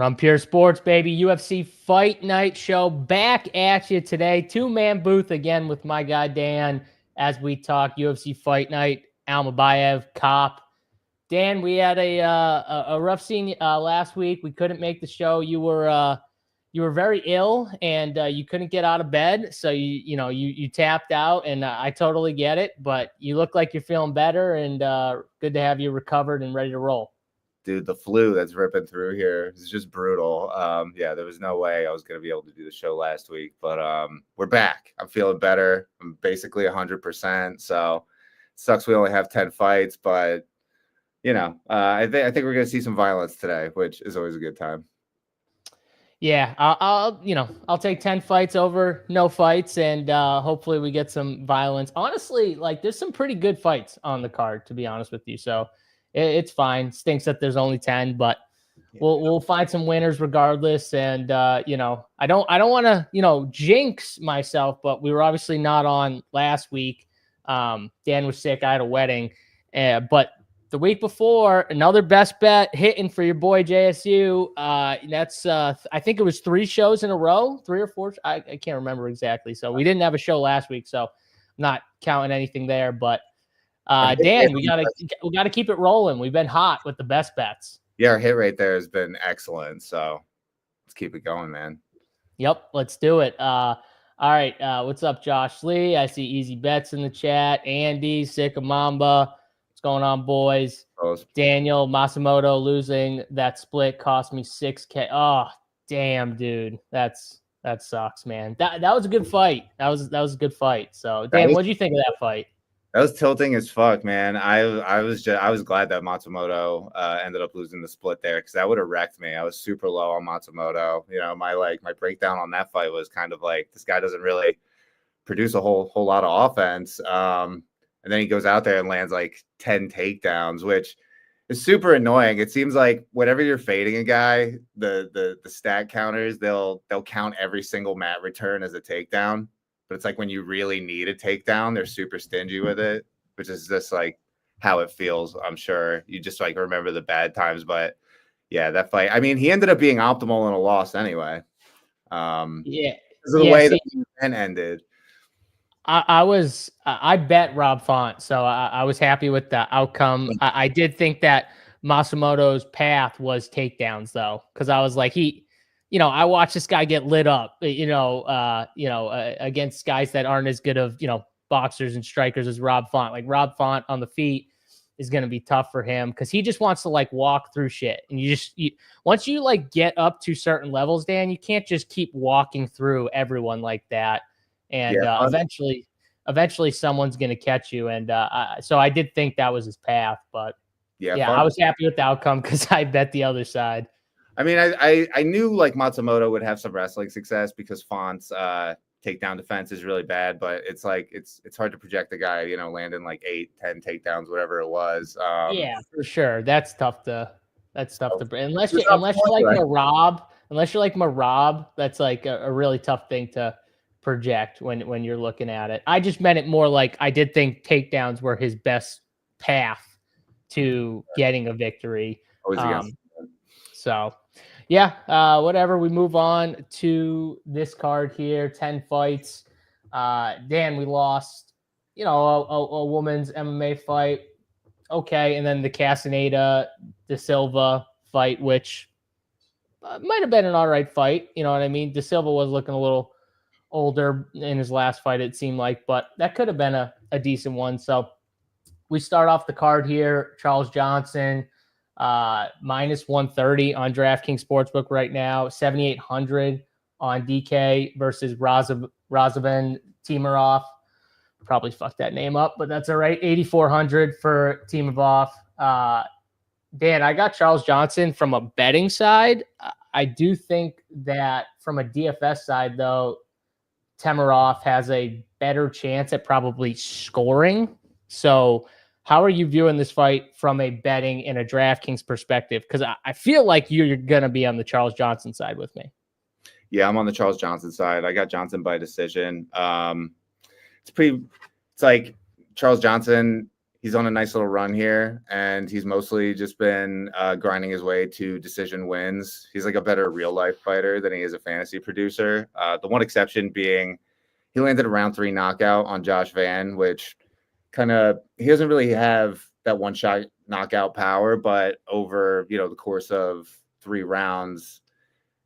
Run Pure Sports, baby. UFC Fight Night Show back at you today. Two-man booth again with my guy Dan as we talk UFC Fight Night. ALMABAYEV, KAPE. Dan, we had a rough scene last week. We couldn't make the show. You were very ill and you couldn't get out of bed, so you tapped out, and I totally get it. But you look like you're feeling better, and good to have you recovered and ready to roll. Dude, the flu that's ripping through here is just brutal. Yeah, there was no way I was going to be able to do the show last week, but we're back. I'm feeling better. I'm basically 100%. So it sucks we only have 10 fights, but I think we're going to see some violence today, which is always a good time. Yeah, I'll take 10 fights over no fights, and hopefully we get some violence. Honestly, like, there's some pretty good fights on the card, to be honest with you. So it's fine. Stinks that there's only 10, but we'll find some winners regardless. And I don't want to jinx myself, but we were obviously not on last week. Dan was sick. I had a wedding, but the week before, another best bet hitting for your boy JSU. That's I think it was 3 shows in a row, 3 or 4. I can't remember exactly. So we didn't have a show last week, so I'm not counting anything there, but. Dan, we gotta keep it rolling. We've been hot with the best bets. Yeah, our hit rate there has been excellent. So let's keep it going, man. Yep, let's do it. All right. What's up, Josh Lee? I see easy bets in the chat. Andy, Sikamamba. What's going on, boys? Daniel, Masamoto losing that split cost me $6K. Oh, damn, dude. That sucks, man. That was a good fight. That was a good fight. So, Dan, what'd you think of that fight? That was tilting as fuck, man. I was glad that Matsumoto ended up losing the split there, because that would have wrecked me. I was super low on Matsumoto. My breakdown on that fight was kind of like, this guy doesn't really produce a whole lot of offense. And then he goes out there and lands like 10 takedowns, which is super annoying. It seems like whenever you're fading a guy, the stat counters, they'll count every single mat return as a takedown. But it's like when you really need a takedown, they're super stingy with it, which is just like how it feels. I'm sure you just like remember the bad times. But yeah, that fight, I mean, he ended up being optimal in a loss anyway. Yeah. Because of the way that the event ended. I bet Rob Font, so I was happy with the outcome. I did think that Masamoto's path was takedowns, though, because I was like, I watched this guy get lit up, against guys that aren't as good of, boxers and strikers as Rob Font. Like, Rob Font on the feet is going to be tough for him, because he just wants to like walk through shit. And once you like get up to certain levels, Dan, you can't just keep walking through everyone like that. And eventually someone's going to catch you. And so I did think that was his path, but I was happy with the outcome because I bet the other side. I mean, I knew like Matsumoto would have some wrestling success because Font's takedown defense is really bad, but it's like it's hard to project the guy, landing like 8, 10 takedowns, whatever it was. Yeah, for sure. That's tough to unless you're like Marab, that's like a really tough thing to project when you're looking at it. I just meant it more like I did think takedowns were his best path to getting a victory. So whatever. We move on to this card here. 10 fights. Dan, we lost, a woman's MMA fight. Okay. And then the Castaneda De Silva fight, which might have been an all right fight. You know what I mean? De Silva was looking a little older in his last fight, it seemed like, but that could have been a decent one. So we start off the card here. Charles Johnson, minus 130 on DraftKings Sportsbook right now, 7,800 on DK versus Razavin Timarov. Probably fucked that name up, but that's all right. 8,400 for Timarov. Dan, I got Charles Johnson from a betting side. I do think that from a DFS side, though, Timarov has a better chance at probably scoring. So how are you viewing this fight from a betting and a DraftKings perspective? Because I feel like you're going to be on the Charles Johnson side with me. Yeah, I'm on the Charles Johnson side. I got Johnson by decision. It's like Charles Johnson, he's on a nice little run here, and he's mostly just been grinding his way to decision wins. He's like a better real life fighter than he is a fantasy producer. The one exception being he landed a round 3 knockout on Josh Van, which he doesn't really have that one shot knockout power, but over, the course of 3 rounds,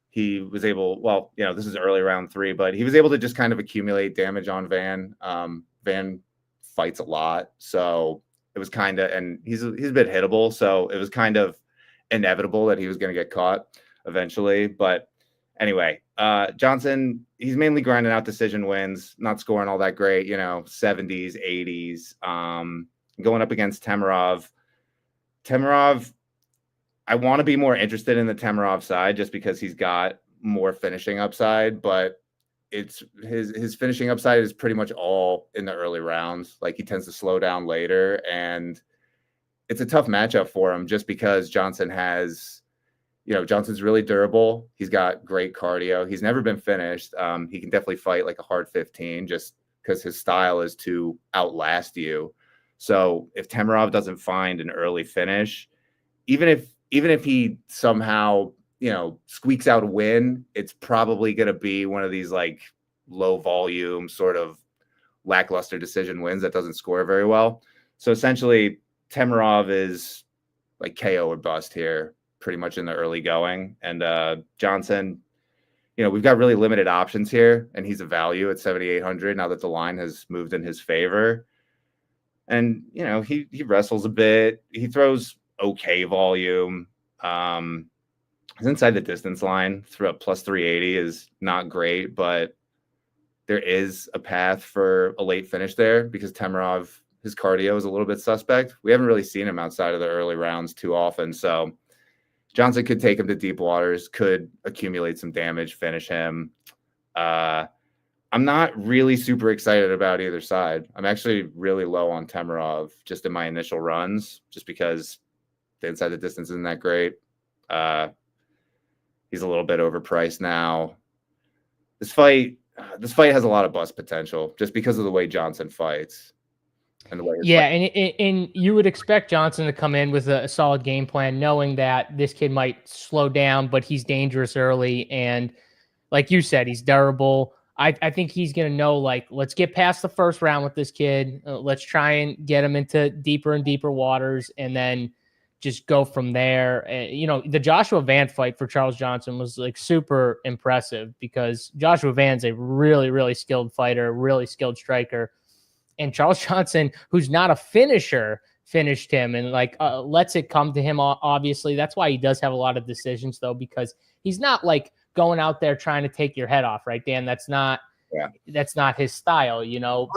he was able, this is early round 3, but he was able to just kind of accumulate damage on Van. Van fights a lot, so it was and he's a bit hittable, so it was kind of inevitable that he was going to get caught eventually. But anyway, Johnson, he's mainly grinding out decision wins, not scoring all that great, 70s, 80s. Going up against Temerov, I want to be more interested in the Temerov side just because he's got more finishing upside, but it's his finishing upside is pretty much all in the early rounds. Like, he tends to slow down later, and it's a tough matchup for him just because Johnson has, Johnson's really durable. He's got great cardio. He's never been finished. He can definitely fight like a hard 15 just because his style is to outlast you. So if Temerov doesn't find an early finish, even if he somehow, squeaks out a win, it's probably going to be one of these like low volume sort of lackluster decision wins that doesn't score very well. So essentially Temerov is like KO or bust here pretty much in the early going. And Johnson, we've got really limited options here, and he's a value at 7,800 now that the line has moved in his favor. And, he wrestles a bit. He throws okay volume. He's inside the distance line. Through up plus 380 is not great, but there is a path for a late finish there because Temerov, his cardio is a little bit suspect. We haven't really seen him outside of the early rounds too often. So Johnson could take him to deep waters, could accumulate some damage, finish him. I'm not really super excited about either side. I'm actually really low on Temerov just in my initial runs, just because the inside the distance isn't that great. He's a little bit overpriced now. This fight has a lot of bust potential just because of the way Johnson fights and the way. And you would expect Johnson to come in with a solid game plan, knowing that this kid might slow down, but he's dangerous early. And like you said, he's durable. I think he's going to know, like, let's get past the first round with this kid. Let's try and get him into deeper and deeper waters, and then just go from there. The Joshua Van fight for Charles Johnson was like super impressive because Joshua Van's a really, really skilled fighter, really skilled striker. And Charles Johnson, who's not a finisher, finished him and lets it come to him. Obviously, that's why he does have a lot of decisions, though, because he's not like going out there trying to take your head off, right, Dan? That's not his style,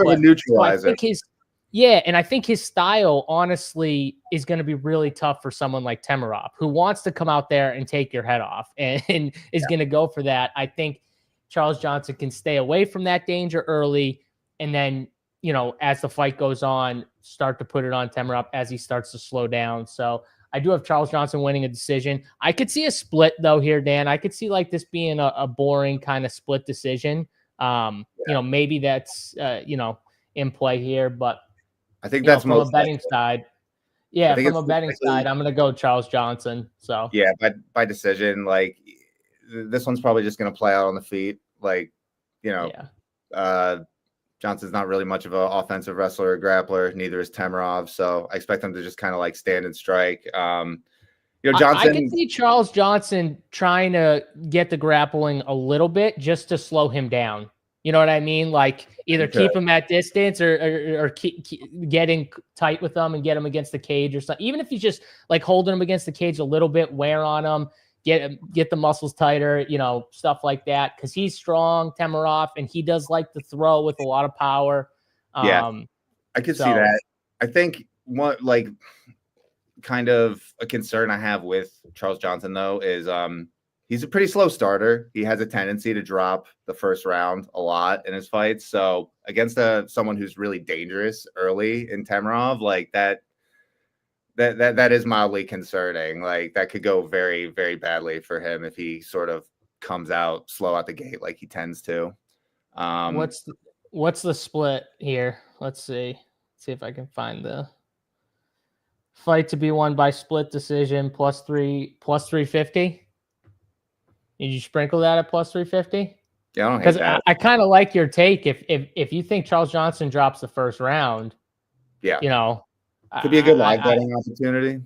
But neutralize it. And I think his style, honestly, is going to be really tough for someone like Temerov, who wants to come out there and take your head off and is going to go for that. I think Charles Johnson can stay away from that danger early, and then, as the fight goes on, start to put it on Temerov as he starts to slow down. So I do have Charles Johnson winning a decision. I could see a split, though, here, Dan. I could see like this being a boring kind of split decision. Maybe that's, in play here, but I think that's from a betting side. Yeah, from a betting side, I'm going to go Charles Johnson. So yeah, by decision, like this one's probably just going to play out on the feet. Like, Johnson's not really much of an offensive wrestler or grappler. Neither is Temerov. So I expect him to just kind of like stand and strike. Johnson. I can see Charles Johnson trying to get the grappling a little bit just to slow him down. You know what I mean? Like either keep him at distance or keep getting tight with them and get him against the cage or something. Even if he's just like holding him against the cage a little bit, wear on him, get the muscles tighter, stuff like that. Because he's strong, Temerov, and he does like to throw with a lot of power. I could see that. I think what kind of a concern I have with Charles Johnson, though, is he's a pretty slow starter. He has a tendency to drop the first round a lot in his fights. So against someone who's really dangerous early in Temerov, like that is mildly concerning. Like that could go very, very badly for him if he sort of comes out slow out the gate like he tends to. What's the split here? Let's see if I can find the Fight to be won by split decision plus 350. Did you sprinkle that at plus 350? Yeah, I don't hate Because that. I kind of like your take. If you think Charles Johnson drops the first round, Yeah, you know, could be a good live betting opportunity.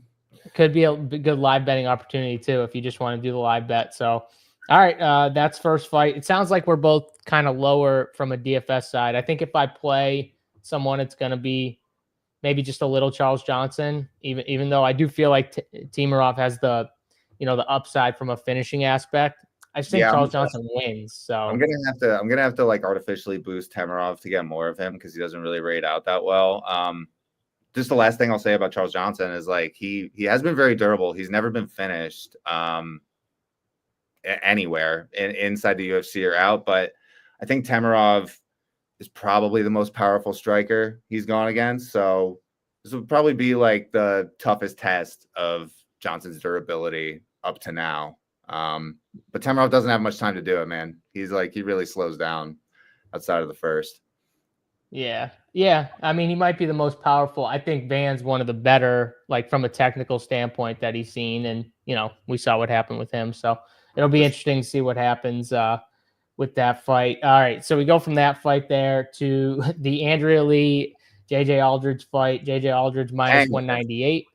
Could be a good live betting opportunity too if you just want to do the live bet. So, all right, that's first fight. It sounds like we're both kind of lower from a DFS side. I think if I play someone, it's going to be maybe just a little Charles Johnson. Even though I do feel like Timarov has the the upside from a finishing aspect. I just think Charles Johnson wins. So I'm gonna have to like artificially boost Temerov to get more of him because he doesn't really rate out that well. Just the last thing I'll say about Charles Johnson is like he has been very durable. He's never been finished anywhere inside the UFC or out. But I think Temerov is probably the most powerful striker he's gone against. So this would probably be like the toughest test of Johnson's durability up to now. But Temerov doesn't have much time to do it, man. He really slows down outside of the first. Yeah. I mean, he might be the most powerful. I think Van's one of the better, like from a technical standpoint that he's seen. And, we saw what happened with him. So it'll be interesting to see what happens with that fight. All right. So we go from that fight there to the Andrea Lee, JJ Aldridge fight. JJ Aldridge minus 198.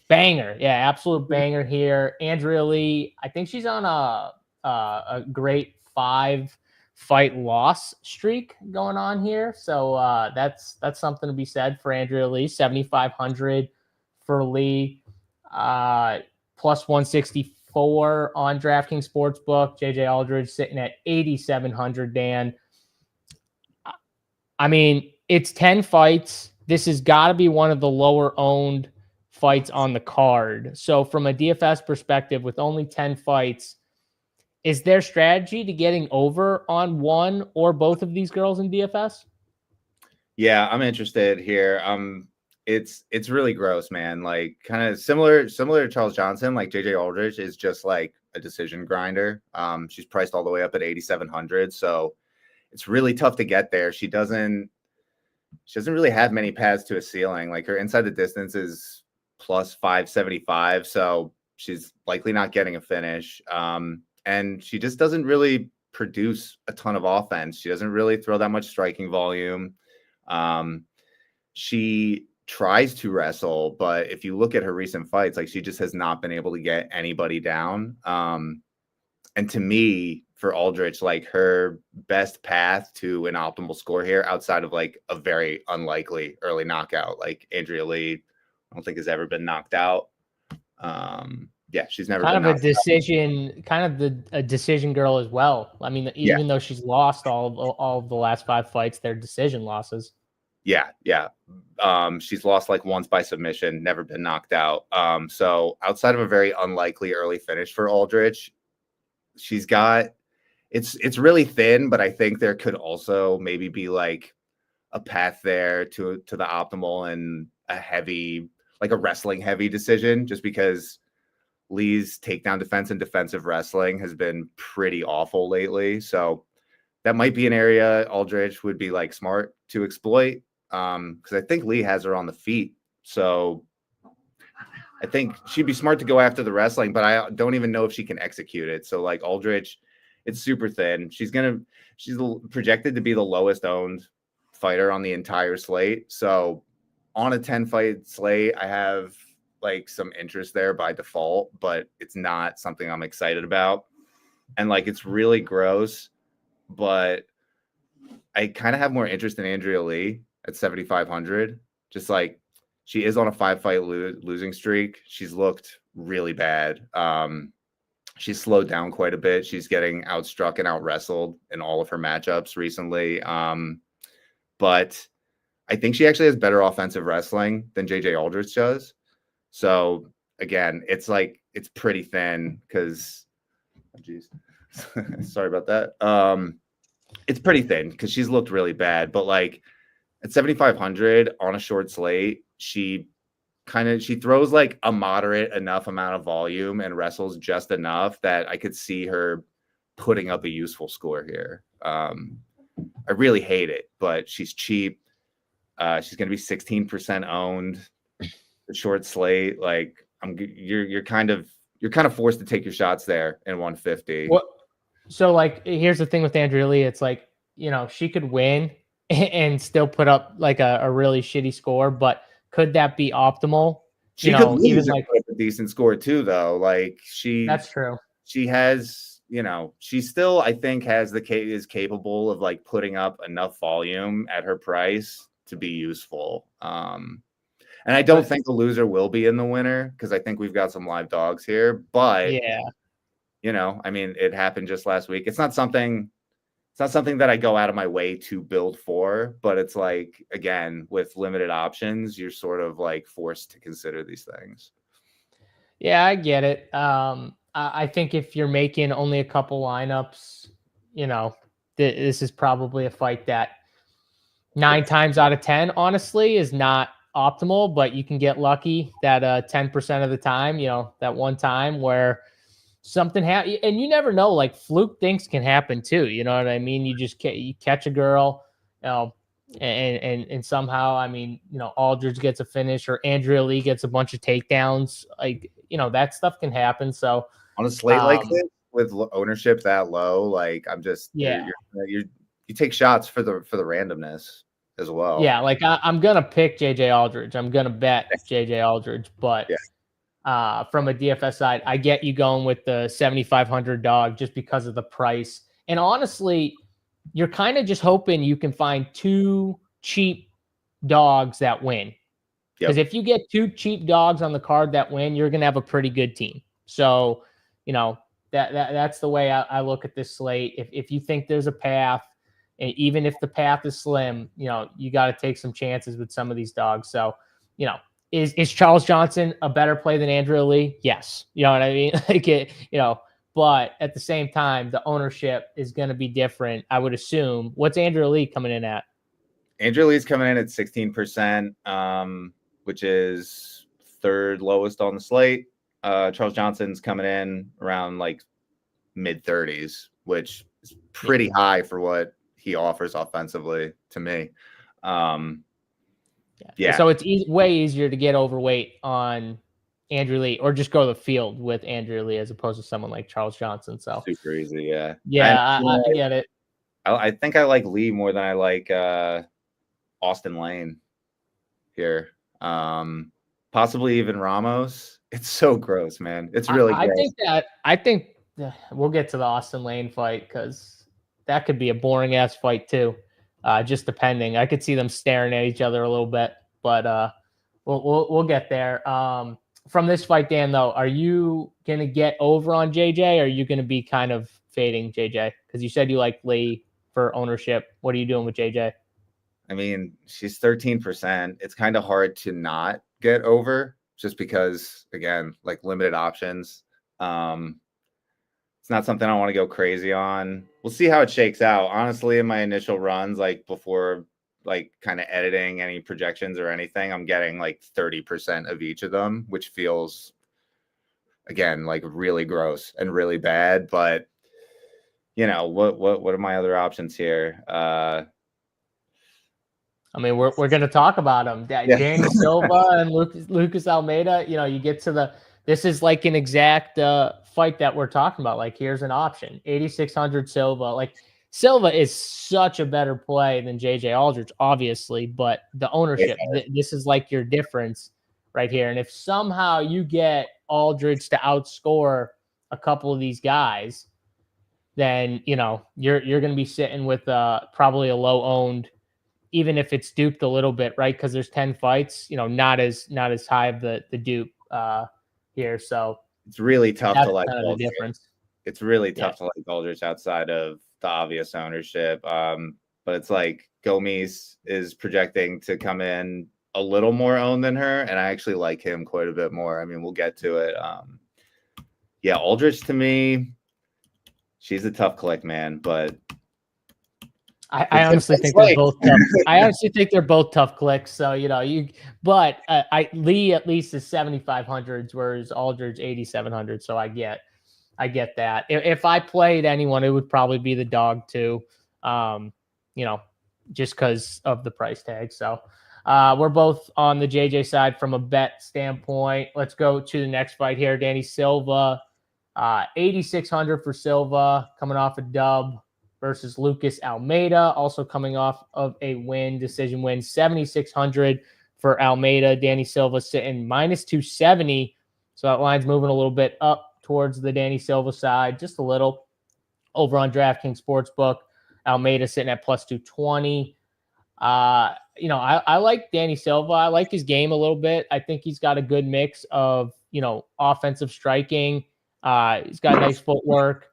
Banger. Yeah, absolute banger here. Andrea Lee, I think she's on a great 5-fight loss streak going on here. So that's something to be said for Andrea Lee. 7,500 for Lee, plus 164 on DraftKings Sportsbook. JJ Aldridge sitting at 8,700. Dan, I mean, it's 10 fights. This has got to be one of the lower owned fights on the card. So from a DFS perspective, with only 10 fights, is there strategy to getting over on one or both of these girls in DFS? Yeah, I'm interested here. It's really gross, man. Like kind of similar to Charles Johnson. Like JJ Aldridge is just like a decision grinder. She's priced all the way up at 8,700, so it's really tough to get there. She doesn't really have many paths to a ceiling. Like her inside the distance is plus 575, so she's likely not getting a finish. And she just doesn't really produce a ton of offense. She doesn't really throw that much striking volume. She tries to wrestle, but if you look at her recent fights, like she just has not been able to get anybody down. And to me, for Aldrich, like her best path to an optimal score here, outside of like a very unlikely early knockout, like Andrea Lee, I don't think has ever been knocked out. Yeah, she's never kind been of a decision, out. Kind of a decision girl as well. I mean, even though she's lost all of the last 5 fights, they're decision losses. Yeah. She's lost like once by submission, never been knocked out. So outside of a very unlikely early finish for Aldrich, she's got it's really thin, but I think there could also maybe be like a path there to the optimal and a heavy, like a wrestling heavy decision, just because Lee's takedown defense and defensive wrestling has been pretty awful lately. So that might be an area Aldridge would be like smart to exploit. Because I think Lee has her on the feet. So I think she'd be smart to go after the wrestling, but I don't even know if she can execute it. So like Aldridge, it's super thin. She's projected to be the lowest owned fighter on the entire slate. So on a 10 fight slate, I have like some interest there by default, but it's not something I'm excited about. And like, it's really gross, but I kind of have more interest in Andrea Lee at 7,500. Just like she is on a 5-fight losing streak. She's looked really bad. She's slowed down quite a bit. She's getting outstruck and out wrestled in all of her matchups recently. But I think she actually has better offensive wrestling than JJ Aldrich does. So again, it's like, it's pretty thin because, sorry about that. It's pretty thin because she's looked really bad, but like at 7,500 on a short slate, she throws like a moderate enough amount of volume and wrestles just enough that I could see her putting up a useful score here. I really hate it, but she's cheap. She's going to be 16% owned. the short slate, like you're kind of forced to take your shots there in 150. What? So like, here's the thing with Andrea Lee. It's like, she could win and still put up like a really shitty score, but could that be optimal? She could lose even and like put up a decent score too, though. Like that's true. she has, she still, I think, is capable of like putting up enough volume at her price to be useful. And I don't think the loser will be in the winner because I think we've got some live dogs here. But yeah, I mean, it happened just last week. It's not something that I go out of my way to build for, but it's like, again, with limited options, you're sort of like forced to consider these things. Yeah, I get it. I think if you're making only a couple lineups, this is probably a fight that 9 times out of 10, honestly, is not optimal, but you can get lucky that 10% of the time, that one time where something happens, and you never know, like fluke things can happen too. You know what I mean? You catch a girl, and somehow, I mean, Aldridge gets a finish or Andrea Lee gets a bunch of takedowns. Like, that stuff can happen. So on a slate like this with ownership that low, like I'm just, you take shots for the randomness as well. Yeah, like I'm gonna pick JJ Aldridge. I'm gonna bet JJ Aldridge, but from a DFS side, I get you going with the 7,500 dog just because of the price. And honestly, you're kind of just hoping you can find 2 cheap dogs that win. Because if you get 2 cheap dogs on the card that win, you're gonna have a pretty good team. So, that's the way I look at this slate. If you think there's a path, and even if the path is slim, you got to take some chances with some of these dogs. So, is Charles Johnson a better play than Andrea Lee? Yes. You know what I mean? But at the same time, the ownership is going to be different, I would assume. What's Andrea Lee coming in at? Andrea Lee's coming in at 16%, which is 3rd lowest on the slate. Charles Johnson's coming in around like mid-30s, which is pretty high for what he offers offensively to me. So it's way easier to get overweight on Andrea Lee or just go to the field with Andrea Lee as opposed to someone like Charles Johnson. So super easy. Yeah. I get it. I think I like Lee more than I like Austin Lane here. Possibly even Ramos. It's so gross, man. It's really gross. I think we'll get to the Austin Lane fight because that could be a boring ass fight too. Just depending. I could see them staring at each other a little bit, but we'll get there. From this fight, Dan, though, are you gonna get over on JJ? Or are you gonna be kind of fading JJ? Because you said you like Lee for ownership. What are you doing with JJ? I mean, she's 13%. It's kind of hard to not get over just because, again, like limited options. It's not something I want to go crazy on. We'll see how it shakes out. Honestly, in my initial runs, like before, like kind of editing any projections or anything, I'm getting like 30% of each of them, which feels, again, like really gross and really bad. But what are my other options here? I mean, we're going to talk about them. Daniel Silva and Lucas Almeida. You get to this is like an exact fight that we're talking about. Like, here's an option: 8,600 Silva. Like, Silva is such a better play than JJ Aldridge, obviously, but the ownership. This is like your difference right here. And if somehow you get Aldridge to outscore a couple of these guys, then you're going to be sitting with probably a low owned. Even if it's duped a little bit, right? Because there's 10 fights, not as high of the dupe here. So it's really tough to like kind of the difference. It's really tough to like Aldridge outside of the obvious ownership. But it's like Gomes is projecting to come in a little more owned than her, and I actually like him quite a bit more. I mean, we'll get to it. Aldridge to me, she's a tough click, man, but I honestly think they're both tough. I honestly think they're both tough clicks. So, but Lee at least is 7,500s, whereas Aldridge 8,700. So I get that. If I played anyone, it would probably be the dog too. Just because of the price tag. So, We're both on the JJ side from a bet standpoint. Let's go to the next fight here. Danny Silva, 8,600 for Silva, coming off a dub versus Lucas Almeida, also coming off of a decision win, 7,600 for Almeida. Danny Silva sitting minus 270. So that line's moving a little bit up towards the Danny Silva side, just a little. Over on DraftKings Sportsbook, Almeida sitting at plus 220. I like Danny Silva. I like his game a little bit. I think he's got a good mix of, offensive striking. He's got nice footwork.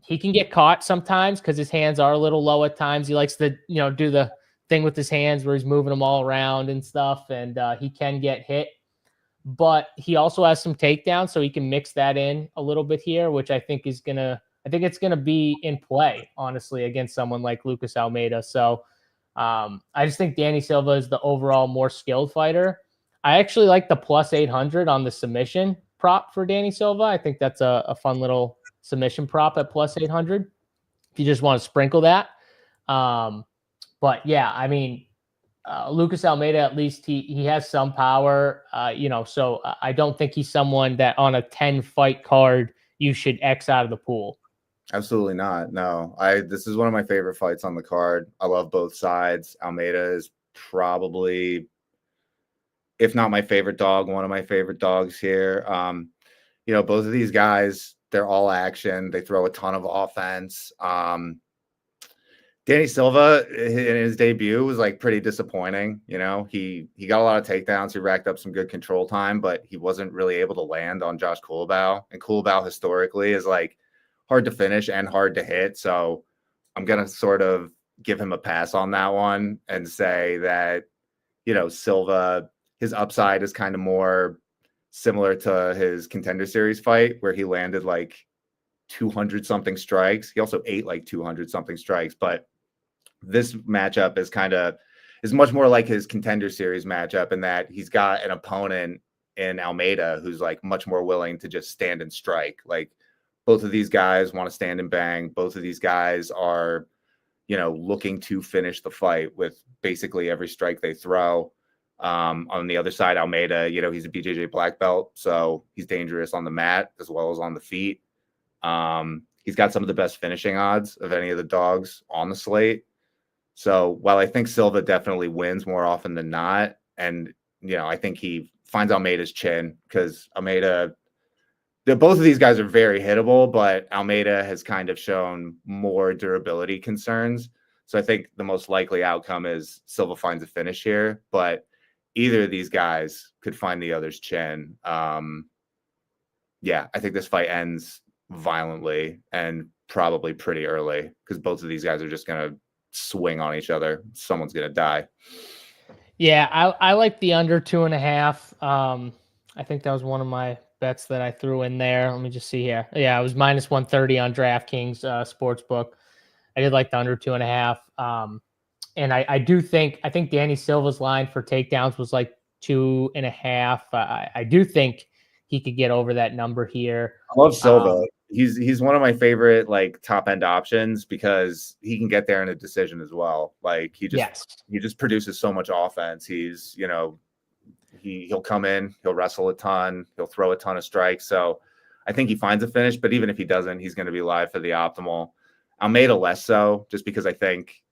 He can get caught sometimes because his hands are a little low at times. He likes to, do the thing with his hands where he's moving them all around and stuff. And he can get hit. But he also has some takedowns, so he can mix that in a little bit here, which I think it's going to be in play, honestly, against someone like Lucas Almeida. So I just think Danny Silva is the overall more skilled fighter. I actually like the plus 800 on the submission prop for Danny Silva. I think that's a fun little submission prop at plus 800 if you just want to sprinkle that. But yeah, I mean, Lucas Almeida, at least he has some power, so I don't think he's someone that on a 10-fight card you should X out of the pool. Absolutely not. No, this is one of my favorite fights on the card. I love both sides. Almeida is probably, if not my favorite dog, one of my favorite dogs here. Both of these guys, they're all action. They throw a ton of offense. Danny Silva in his debut was like pretty disappointing. He got a lot of takedowns. He racked up some good control time, but he wasn't really able to land on Josh Kulabau. And Kulabau historically is like hard to finish and hard to hit. So I'm going to sort of give him a pass on that one and say that, Silva, his upside is kind of more similar to his Contender Series fight where he landed like 200 something strikes. He also ate like 200 something strikes, but this matchup is much more like his Contender Series matchup in that he's got an opponent in Almeida who's like much more willing to just stand and strike. Like both of these guys want to stand and bang. Both of these guys are, looking to finish the fight with basically every strike they throw. On the other side, Almeida, he's a BJJ black belt, so he's dangerous on the mat as well as on the feet. He's got some of the best finishing odds of any of the dogs on the slate. So while I think Silva definitely wins more often than not, and, I think he finds Almeida's chin because both of these guys are very hittable, but Almeida has kind of shown more durability concerns. So I think the most likely outcome is Silva finds a finish here, but either of these guys could find the other's chin. I think this fight ends violently and probably pretty early because both of these guys are just going to swing on each other. Someone's going to die. Yeah, I like the under 2.5. I think that was one of my bets that I threw in there. Let me just see here. Yeah, it was minus 130 on DraftKings Sportsbook. I did like the under 2.5. And I think Danny Silva's line for takedowns was like 2.5. I do think he could get over that number here. I love Silva. He's one of my favorite like top end options because he can get there in a decision as well. Like he just produces so much offense. He's he'll come in, he'll wrestle a ton, he'll throw a ton of strikes. So I think he finds a finish, but even if he doesn't, he's going to be live for the optimal. Almeida less so, just because I think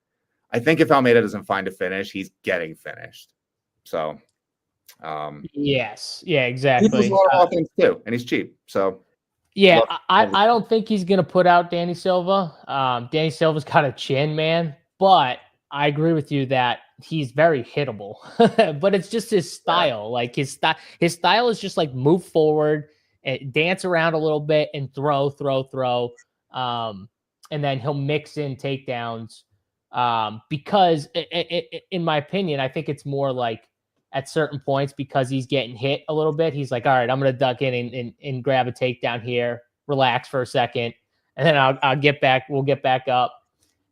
if Almeida doesn't find a finish, he's getting finished. So yes, yeah, exactly. He does a lot of offense too, and he's cheap. So yeah, I don't think he's going to put out Danny Silva. Danny Silva's got a chin, man. But I agree with you that he's very hittable. But it's just his style. Yeah. Like his style is just like move forward, and dance around a little bit, and throw. And then he'll mix in takedowns. Because in my opinion, I think it's more like at certain points because he's getting hit a little bit. He's like, all right, I'm going to duck in and grab a takedown here, relax for a second, and then I'll get back. We'll get back up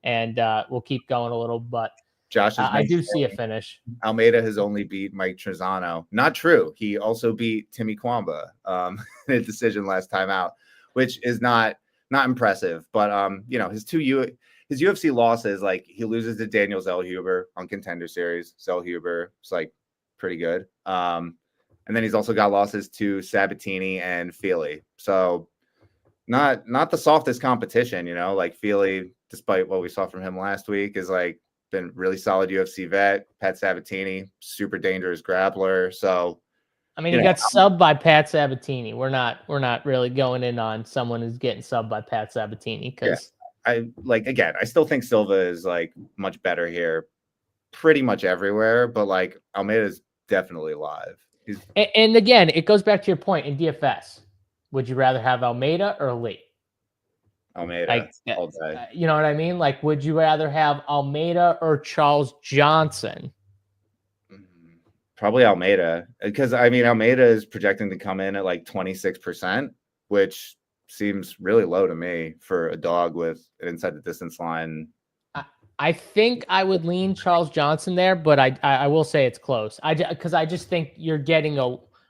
and we'll keep going a little. But Josh, I do see a finish. Almeida has only beat Mike Trezano. Not true. He also beat Timmy Kwamba in a decision last time out, which is not impressive. But his his UFC losses, like he loses to Daniel Zellhuber on Contender Series. Zellhuber is like pretty good. And then he's also got losses to Sabatini and Feely. So not the softest competition, you know, like Feely, despite what we saw from him last week, is like been really solid UFC vet. Pat Sabatini, super dangerous grappler. So I mean, he got subbed by Pat Sabatini. We're not really going in on someone who's getting subbed by Pat Sabatini because I still think Silva is like much better here, pretty much everywhere. But like Almeida is definitely live. And again, it goes back to your point in DFS. Would you rather have Almeida or Lee? Almeida, like, all day. You know what I mean? Like, would you rather have Almeida or Charles Johnson? Probably Almeida, because I mean Almeida is projecting to come in at like 26%, which seems really low to me for a dog with an inside the distance line. I think I would lean Charles Johnson there, but I will say it's close. Because I just think you're getting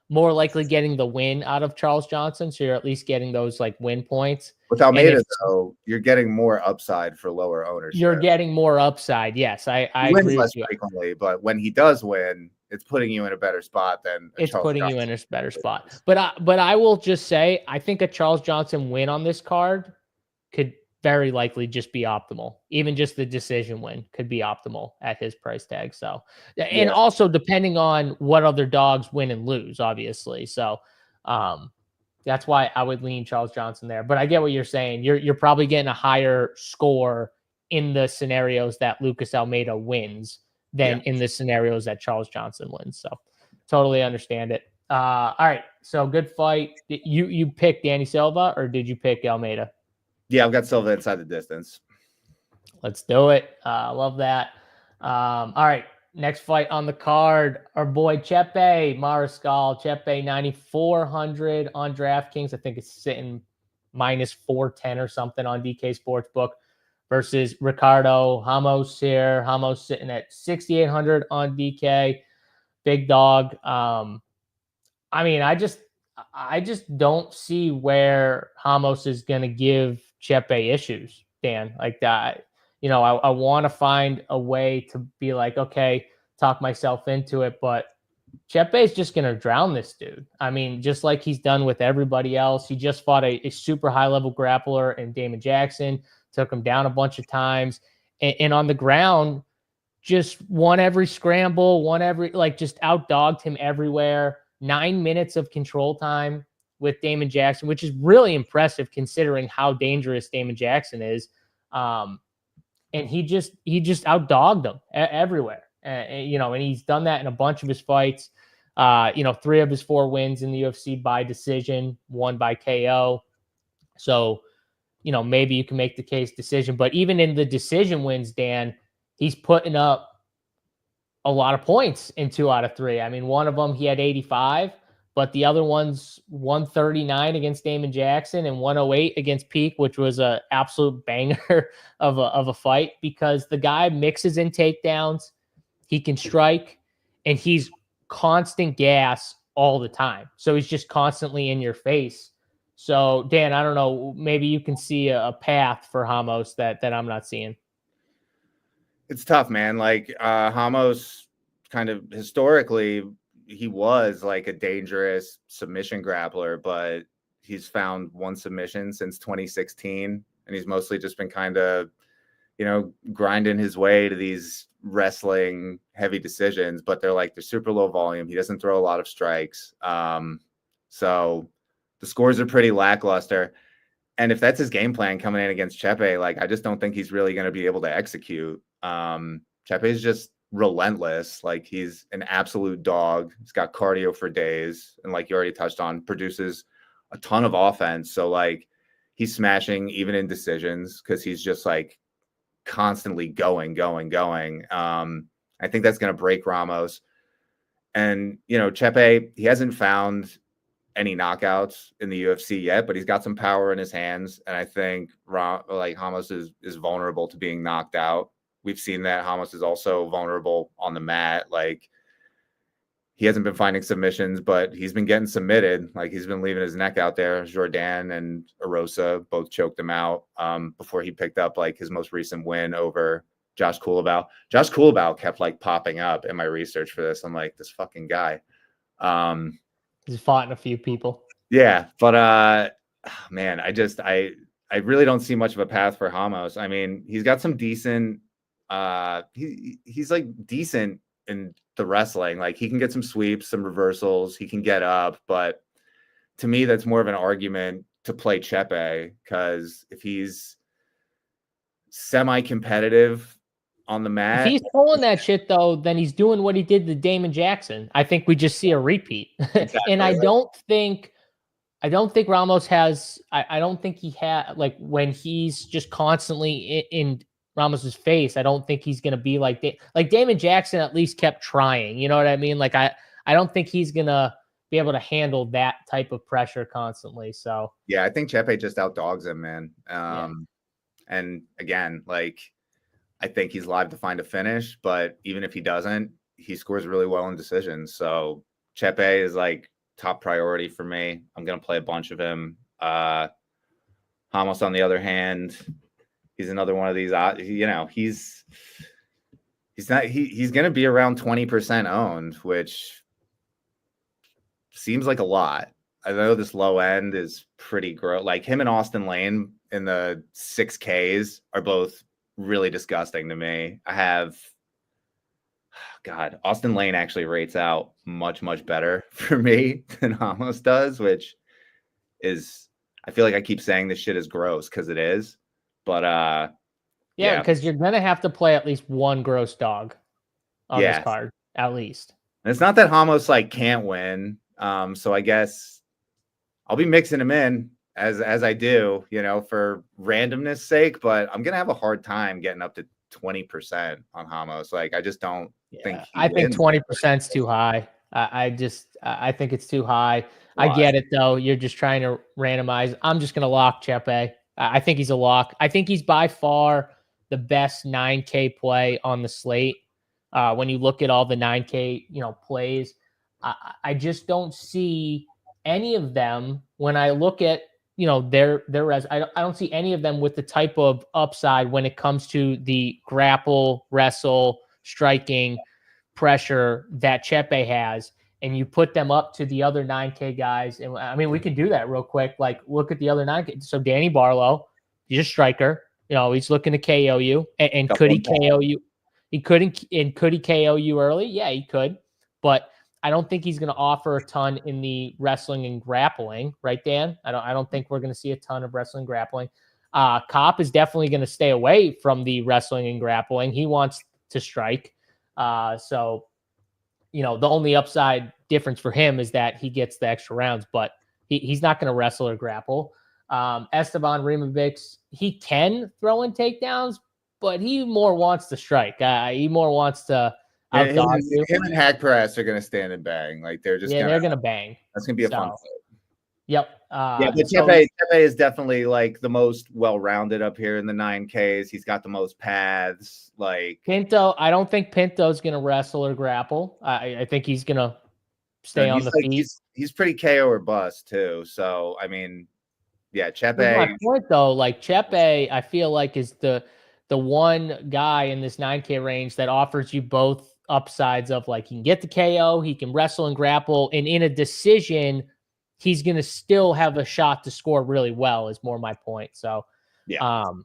more likely getting the win out of Charles Johnson, so you're at least getting those like win points. With Almeida, though, you're getting more upside for lower ownership. You're getting more upside. Yes, I agree with you. Frequently, but when he does win, it's putting you in a better spot than you in a better spot. But I will just say, I think a Charles Johnson win on this card could very likely just be optimal. Even just the decision win could be optimal at his price tag. So, and also depending on what other dogs win and lose, obviously. So, that's why I would lean Charles Johnson there. But I get what you're saying. You're probably getting a higher score in the scenarios that Lucas Almeida wins than in the scenarios that Charles Johnson wins. So totally understand it. All right. So good fight. You picked Danny Silva or did you pick Almeida? Yeah, I've got Silva inside the distance. Let's do it. Love that. All right. Next fight on the card, our boy Chepe Mariscal. Chepe 9,400 on DraftKings. I think it's sitting minus 410 or something on DK Sportsbook versus Ricardo Ramos here. Ramos sitting at 6,800 on DK. Big dog. I mean, I just don't see where Ramos is going to give Chepe issues, Dan, like that. You know, I want to find a way to be like, okay, talk myself into it, but Chepe is just going to drown this dude. I mean, just like he's done with everybody else. He just fought a super high-level grappler in Damon Jackson, took him down a bunch of times, and on the ground, just won every scramble, just outdogged him everywhere. 9 minutes of control time with Damon Jackson, which is really impressive considering how dangerous Damon Jackson is. And he just outdogged them everywhere. You know, and he's done that in a bunch of his fights. 3 of his 4 wins in the UFC by decision, 1 by KO. So, you know, maybe you can make the case decision, but even in the decision wins, Dan, he's putting up a lot of points in 2 out of 3. I mean, one of them he had 85, but the other one's 139 against Damon Jackson and 108 against Peak, which was an absolute banger of a fight because the guy mixes in takedowns, he can strike, and he's constant gas all the time. So he's just constantly in your face. So, Dan, I don't know, maybe you can see a path for Ramos that I'm not seeing. It's tough, man. Like Ramos kind of historically, he was like a dangerous submission grappler, but he's found 1 submission since 2016. And he's mostly just been kind of, you know, grinding his way to these wrestling heavy decisions, but they're super low volume. He doesn't throw a lot of strikes. So the scores are pretty lackluster. And if that's his game plan coming in against Chepe, like, I just don't think he's really going to be able to execute. Chepe is just relentless. Like, he's an absolute dog. He's got cardio for days. And like you already touched on, produces a ton of offense. So like he's smashing even in decisions because he's just like constantly going. I think that's going to break Ramos. And, you know, Chepe, he hasn't found any knockouts in the UFC yet, but he's got some power in his hands. And I think Ramos is vulnerable to being knocked out. We've seen that Ramos is also vulnerable on the mat. Like, he hasn't been finding submissions, but he's been getting submitted. Like he's been leaving his neck out there. Jordan and Arosa both choked him out before he picked up like his most recent win over Josh Coolabau. Josh Coolabau kept like popping up in my research for this. I'm like, this fucking guy. He's fought in a few people. Yeah, but man, I really don't see much of a path for Ramos. I mean, he's got some decent he's like decent in the wrestling. Like he can get some sweeps, some reversals, he can get up, but to me that's more of an argument to play Chepe, because if he's semi-competitive on the mat, if he's pulling that shit though, then he's doing what he did to Damon Jackson. I think we just see a repeat. Exactly. And I don't think Ramos has, I don't think he had, like when he's just constantly in Ramos's face, I don't think he's going to be like Damon Jackson at least kept trying. You know what I mean? Like I don't think he's going to be able to handle that type of pressure constantly. So yeah, I think Chepe just outdogs him, man. And again, like I think he's live to find a finish, but even if he doesn't, he scores really well in decisions. So Chepe is like top priority for me. I'm going to play a bunch of him. Ramos, on the other hand, he's another one of these, you know, he's going to be around 20% owned, which seems like a lot. I know this low end is pretty gross. Like him and Austin Lane in the 6Ks are both really disgusting to me. I have, God, Austin Lane actually rates out much, much better for me than Ramos does, which is, I feel like I keep saying this shit is gross because it is. But yeah, because you're gonna have to play at least one gross dog on this card, at least. And it's not that Ramos like can't win. So I guess I'll be mixing him in as I do, you know, for randomness sake, but I'm gonna have a hard time getting up to 20% on Ramos. Like I just don't think I think 20% is too high. I think it's too high. I get it though. You're just trying to randomize. I'm just gonna lock Chepe. I think he's a lock. I think he's by far the best 9K play on the slate. When you look at all the 9K, you know, plays, I just don't see any of them. When I look at, you know, their I don't see any of them with the type of upside when it comes to the grapple, wrestle, striking, pressure that Chepe has. And you put them up to the other 9K guys. And I mean, we can do that real quick. Like, look at the other 9K. So Danny Barlow, he's a striker. You know, he's looking to KO you. And could he KO you? He couldn't. And could he KO you early? Yeah, he could. But I don't think he's going to offer a ton in the wrestling and grappling, right, Dan? I don't think we're going to see a ton of wrestling grappling. KAPE is definitely going to stay away from the wrestling and grappling. He wants to strike. So, you know, the only upside difference for him is that he gets the extra rounds, but he's not going to wrestle or grapple. Esteban Rimovic, he can throw in takedowns, but he more wants to strike. He more wants to outdog you. Him and Hack Press are going to stand and bang. Like they're just they're going to bang. That's going to be a fun fight. Yep. But Chepe is definitely like the most well-rounded up here in the 9Ks. He's got the most paths. Like Pinto, I don't think Pinto's going to wrestle or grapple. I think he's going to stay on the feet. He's pretty KO or bust too. So I mean, yeah, Chepe. My point though, like Chepe, I feel like is the one guy in this 9K range that offers you both upsides of like he can get the KO, he can wrestle and grapple, and in a decision, he's going to still have a shot to score really well. Is more my point. So yeah, I'm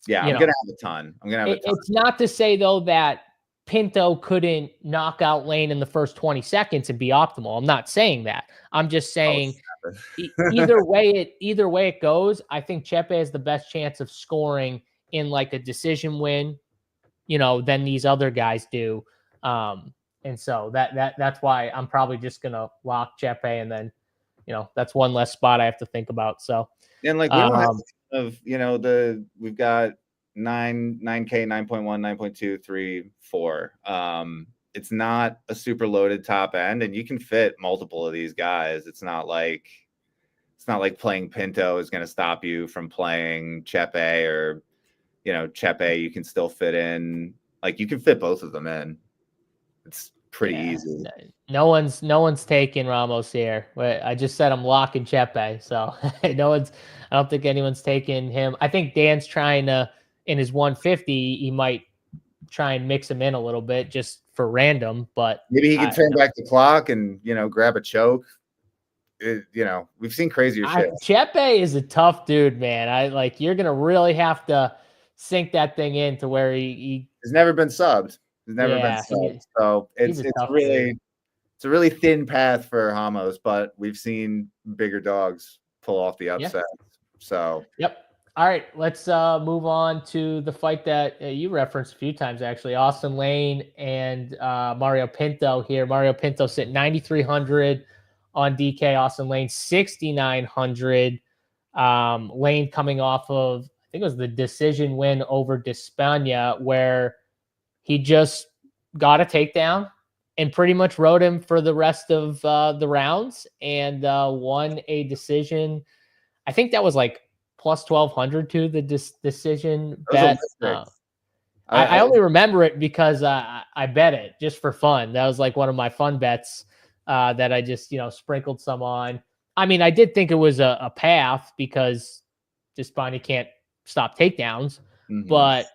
going to have a ton. It's not to say though that Pinto couldn't knock out Lane in the first 20 seconds and be optimal. I'm not saying that. I'm just saying either way it goes, I think Chepe has the best chance of scoring in like a decision win, you know, than these other guys do. And so that's why I'm probably just gonna lock Chepe, and then, you know, that's one less spot I have to think about. So and like we don't have you know, we've got 9K, 9.1, 9.2, 3, 4. It's not a super loaded top end, and you can fit multiple of these guys. It's not like playing Pinto is going to stop you from playing Chepe, or, you know, Chepe you can still fit in. Like you can fit both of them in. It's pretty easy. No one's taking Ramos here. I just said I'm locking Chepe, so I don't think anyone's taking him. I think Dan's trying to, in his 150, he might try and mix him in a little bit just for random, but maybe he can turn back the clock and, grab a choke. We've seen crazier shit. Chepe is a tough dude, man. You're going to really have to sink that thing in to where he's never been subbed. He's never been subbed. So it's a really thin path for Ramos, but we've seen bigger dogs pull off the upset. So, yep. All right, let's move on to the fight that you referenced a few times, actually. Austin Lane and Mario Pinto here. Mario Pinto sitting 9,300 on DK. Austin Lane 6,900. Lane coming off of, I think it was the decision win over Despaigne, where he just got a takedown and pretty much rode him for the rest of the rounds and won a decision. I think that was like plus 1,200 to the decision bet. I only remember it because I bet it just for fun. That was like one of my fun bets that I just, sprinkled some on. I mean, I did think it was a path because Despaigne can't stop takedowns, but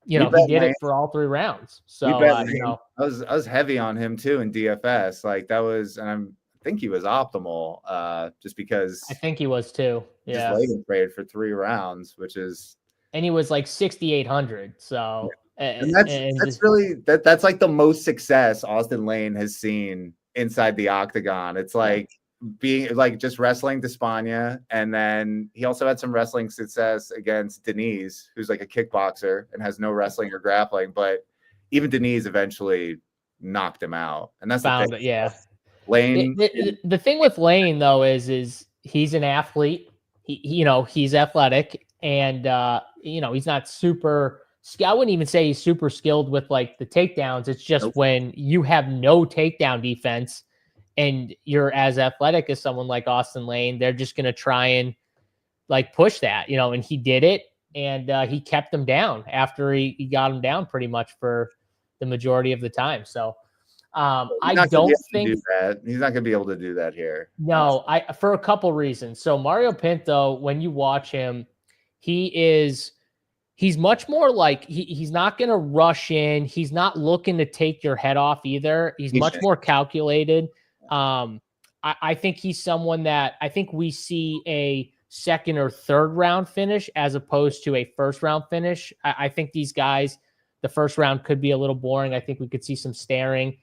he did it for all 3 rounds. So, I was heavy on him too in DFS. Like that was, and I think he was optimal just because I think he was too. Yeah. Just laid him trade for 3 rounds, which is, and he was like 6,800. So, and that's like the most success Austin Lane has seen inside the octagon. It's like being like just wrestling Despaigne, and then he also had some wrestling success against Denise, who's like a kickboxer and has no wrestling or grappling, but even Denise eventually knocked him out. And that's the thing. Lane. The thing with Lane though is he's an athlete. He's athletic, and he's not super. I wouldn't even say he's super skilled with like the takedowns. It's just when you have no takedown defense and you're as athletic as someone like Austin Lane, they're just going to try and like push that, and he did it, and he kept them down after he got them down pretty much for the majority of the time. So I don't think he's not going to be able to do that here. No, for a couple reasons. So Mario Pinto, when you watch him, he's much more like he's not going to rush in. He's not looking to take your head off either. He's much more calculated. I think he's someone that I think we see a second or third round finish as opposed to a first round finish. I think these guys, the first round could be a little boring. I think we could see some staring.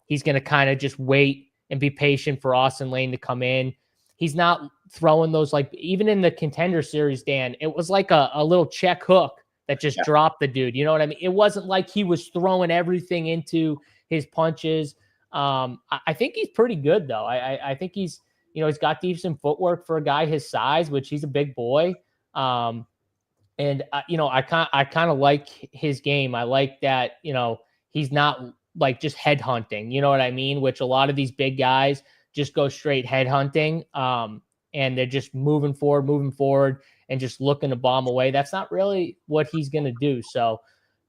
He's going to kind of just wait and be patient for Austin Lane to come in. He's not throwing those, like, even in the Contender Series, Dan, it was like a little check hook that just dropped the dude. You know what I mean? It wasn't like he was throwing everything into his punches. I think he's pretty good, though. I think he's got decent footwork for a guy his size, which he's a big boy. I kind of like his game. I like that, he's not like just head hunting, you know what I mean? Which a lot of these big guys just go straight head hunting. And they're just moving forward and just looking to bomb away. That's not really what he's going to do. So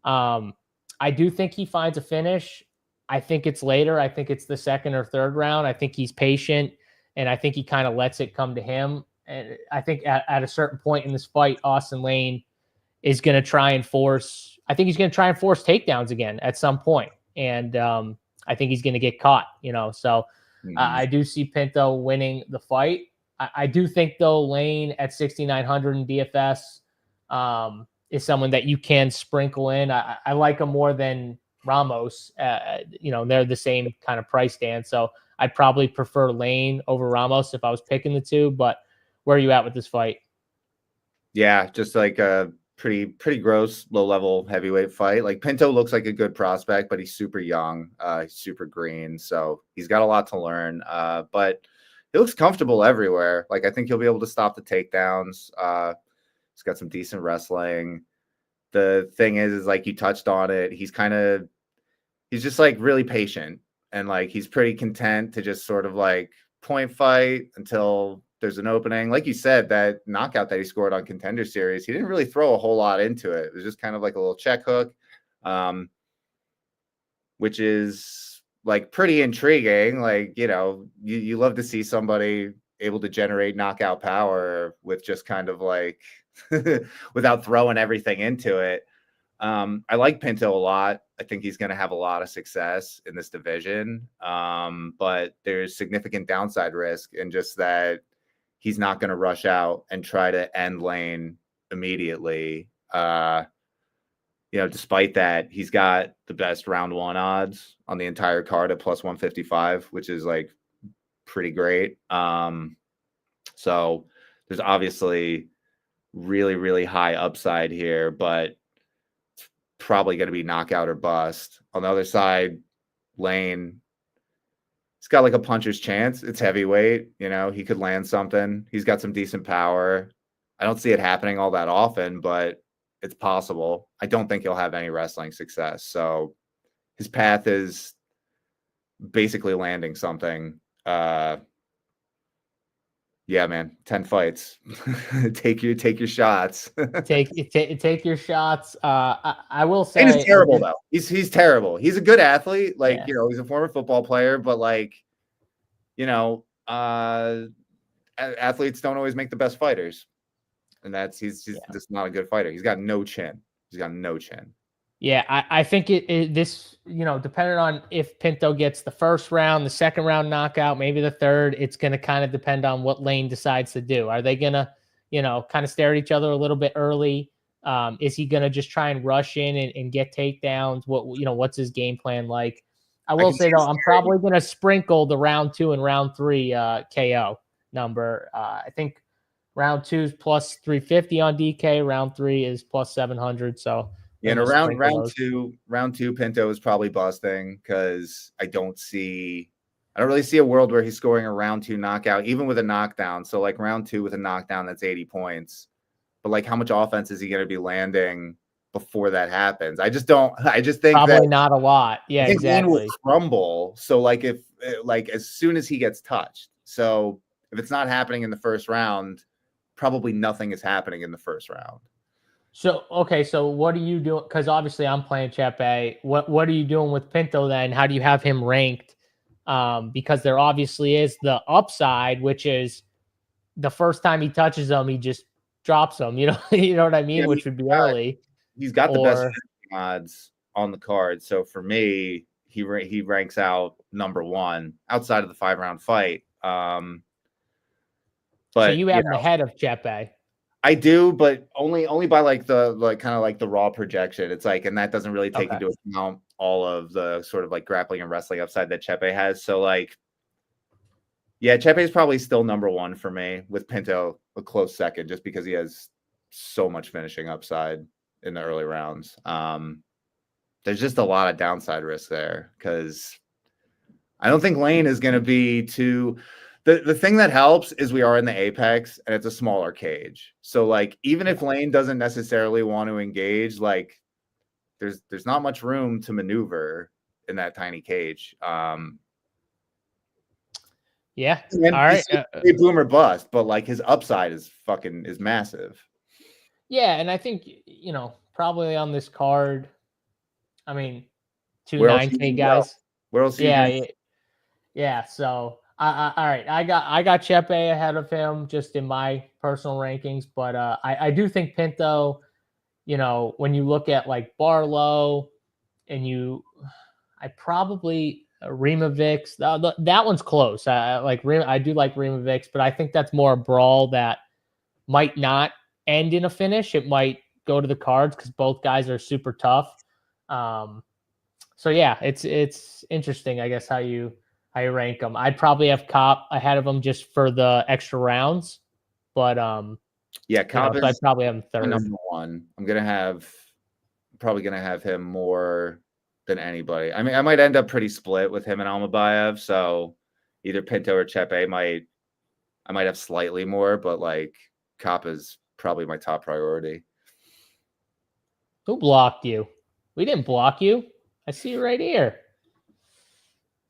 I do think he finds a finish. I think it's later. I think it's the second or third round. I think he's patient, and I think he kind of lets it come to him. And I think at a certain point in this fight, Austin Lane is going to try and force takedowns again at some point. And I think he's going to get caught, So I do see Pinto winning the fight. I do think, though, Lane at 6,900 in DFS is someone that you can sprinkle in. I like him more than Ramos. They're the same kind of price, Dan. So I'd probably prefer Lane over Ramos if I was picking the two. But where are you at with this fight? Yeah, just like a pretty gross, low-level heavyweight fight. Like, Pinto looks like a good prospect, but he's super young. He's super green. So he's got a lot to learn. But he looks comfortable everywhere. Like, I think he'll be able to stop the takedowns. He's got some decent wrestling. The thing is like you touched on it, he's just like really patient, and like he's pretty content to just sort of like point fight until there's an opening. Like you said, that knockout that he scored on Contender Series, he didn't really throw a whole lot into it. It was just kind of like a little check hook, which is like pretty intriguing. Like, you know, you love to see somebody able to generate knockout power with just kind of like without throwing everything into it. I like Pinto a lot. I think he's going to have a lot of success in this division. But there's significant downside risk in just that he's not going to rush out and try to end Lane immediately. You know, despite that, he's got the best round one odds on the entire card at plus 155, which is like pretty great. So there's obviously really, really high upside here, but it's probably going to be knockout or bust. On the other side, Lane, he's got like a puncher's chance. It's heavyweight. You know, he could land something. He's got some decent power. I don't see it happening all that often, but it's possible. I don't think he'll have any wrestling success. So his path is basically landing something. Yeah, man, 10 fights. take your shots. take your shots. I will say, and he's terrible though. He's terrible. He's a good athlete. Like, you know, he's a former football player, but like, you know, athletes don't always make the best fighters. And he's just not a good fighter. He's got no chin. Yeah, I think this, you know, depending on if Pinto gets the first round, the second round knockout, maybe the third, it's going to kind of depend on what Lane decides to do. Are they going to, you know, kind of stare at each other a little bit early? Is he going to just try and rush in and get takedowns? What's his game plan like? I will say though, I'm probably going to sprinkle the round 2 and round 3 KO number. I think round 2 is plus 350 on DK. Round 3 is plus 700. So yeah, and around round two, Pinto is probably busting because I don't really see a world where he's scoring a round 2 knockout, even with a knockdown. So like round 2 with a knockdown, that's 80 points. But like, how much offense is he going to be landing before that happens? I just think probably not a lot. Yeah, I think exactly. Lane will crumble. So like as soon as he gets touched. So if it's not happening in the first round, probably nothing is happening in the first round. So, okay, so what are you doing? Because obviously I'm playing Chepe. What are you doing with Pinto then? How do you have him ranked? Because there obviously is the upside, which is the first time he touches him, he just drops him. You know, you know what I mean? Yeah, which would be early. He's got the best odds on the card. So for me, he ranks out number 1 outside of the 5-round fight. But so you have him ahead of Chepe. I do, but only by like kind of like the raw projection. It's like, and that doesn't really take into account all of the sort of like grappling and wrestling upside that Chepe has. So like, yeah, Chepe is probably still number 1 for me, with Pinto a close second, just because he has so much finishing upside in the early rounds. There's just a lot of downside risk there because I don't think Lane is going to be too. The thing that helps is we are in the apex and it's a smaller cage. So like, even if Lane doesn't necessarily want to engage, like there's not much room to maneuver in that tiny cage. Yeah. All right. Boom or bust, but like his upside is massive. Yeah. And I think, you know, probably on this card, I mean, 2 9K guys. Where else? Yeah. So all right, I got Chepe ahead of him just in my personal rankings, but I do think Pinto, you know, when you look at like Barlow and I probably Rimovix, that one's close. I do like Rimovix, but I think that's more a brawl that might not end in a finish. It might go to the cards because both guys are super tough. So yeah, it's interesting, I guess, how you rank them. I'd probably have KAPE ahead of him just for the extra rounds, but yeah, KAPE I'd probably have him third. Number 1. I'm probably gonna have him more than anybody. I mean, I might end up pretty split with him and ALMABAYEV. So either Pinto or Chepe I might have slightly more, but like KAPE is probably my top priority. Who blocked you? We didn't block you. I see you right here.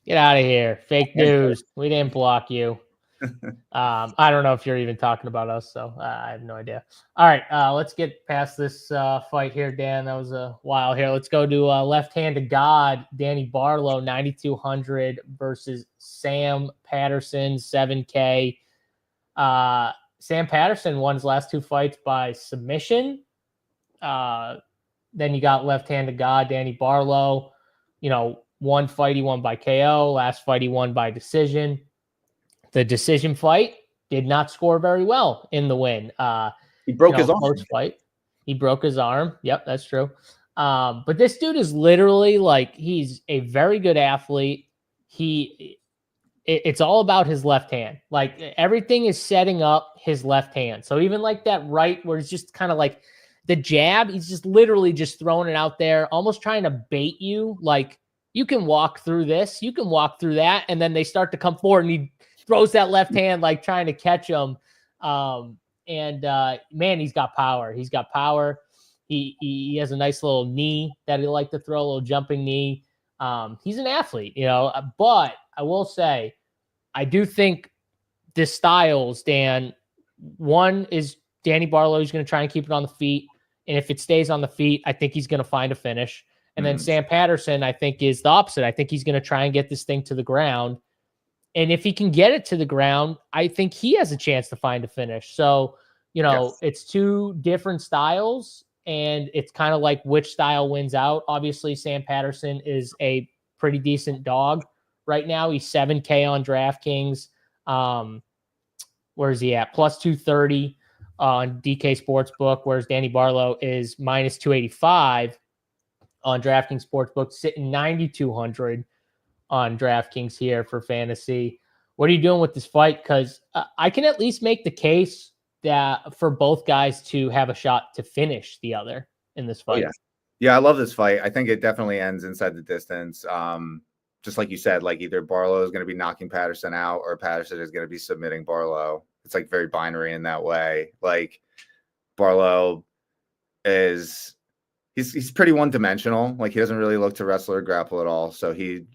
Get out of here. Fake news. We didn't block you. I don't know if you're even talking about us, so I have no idea. All right, let's get past this fight here, Dan. That was a while here. Let's go to Left Hand to God, Danny Barlow, 9,200 versus Sam Patterson, 7K. Sam Patterson won his last 2 fights by submission. Then you got Left Hand to God, Danny Barlow. One fight he won by KO. Last fight he won by decision. The decision fight did not score very well in the win. He broke his arm. Close fight. He broke his arm. Yep, that's true. But this dude is literally he's a very good athlete. It's all about his left hand. Everything is setting up his left hand. So even that right where it's just kind of the jab, he's just literally just throwing it out there, almost trying to bait you. You can walk through this, you can walk through that. And then they start to come forward and he throws that left hand, trying to catch him. Man, he's got power. He's got power. He has a nice little knee that he like to throw, a little jumping knee. He's an athlete, but I will say, I do think the styles, Dan, one is Danny Barlow is going to try and keep it on the feet. And if it stays on the feet, I think he's going to find a finish. And then Sam Patterson, I think, is the opposite. I think he's going to try and get this thing to the ground. And if he can get it to the ground, I think he has a chance to find a finish. So, yes. It's 2 different styles, and it's kind of which style wins out. Obviously, Sam Patterson is a pretty decent dog right now. He's 7K on DraftKings. Where is he at? Plus 230 on DK Sportsbook, whereas Danny Barlow is minus 285 on DraftKings Sportsbook, sitting 9,200 on DraftKings here for fantasy. What are you doing with this fight? Because I can at least make the case that for both guys to have a shot to finish the other in this fight. Oh, yeah, I love this fight. I think it definitely ends inside the distance. Just like you said, either Barlow is going to be knocking Patterson out or Patterson is going to be submitting Barlow. It's very binary in that way. Barlow is he's pretty one-dimensional. He doesn't really look to wrestle or grapple at all. So he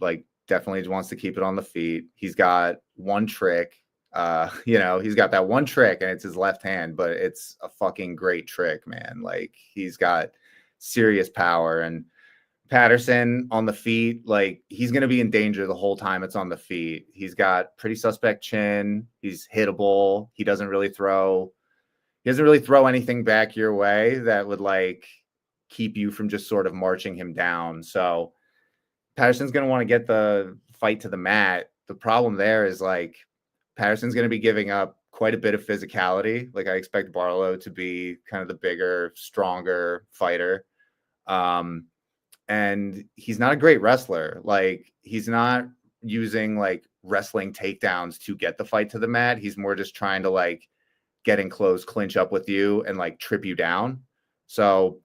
definitely wants to keep it on the feet. He's got one trick. He's got that one trick, and it's his left hand, but it's a fucking great trick, man. He's got serious power. And Patterson on the feet, he's going to be in danger the whole time it's on the feet. He's got pretty suspect chin. He's hittable. He doesn't really throw anything back your way that would keep you from just sort of marching him down. So Patterson's going to want to get the fight to the mat. The problem there is Patterson's going to be giving up quite a bit of physicality. I expect Barlow to be kind of the bigger, stronger fighter. And he's not a great wrestler. He's not using wrestling takedowns to get the fight to the mat. He's more just trying to get in close, clinch up with you and trip you down. So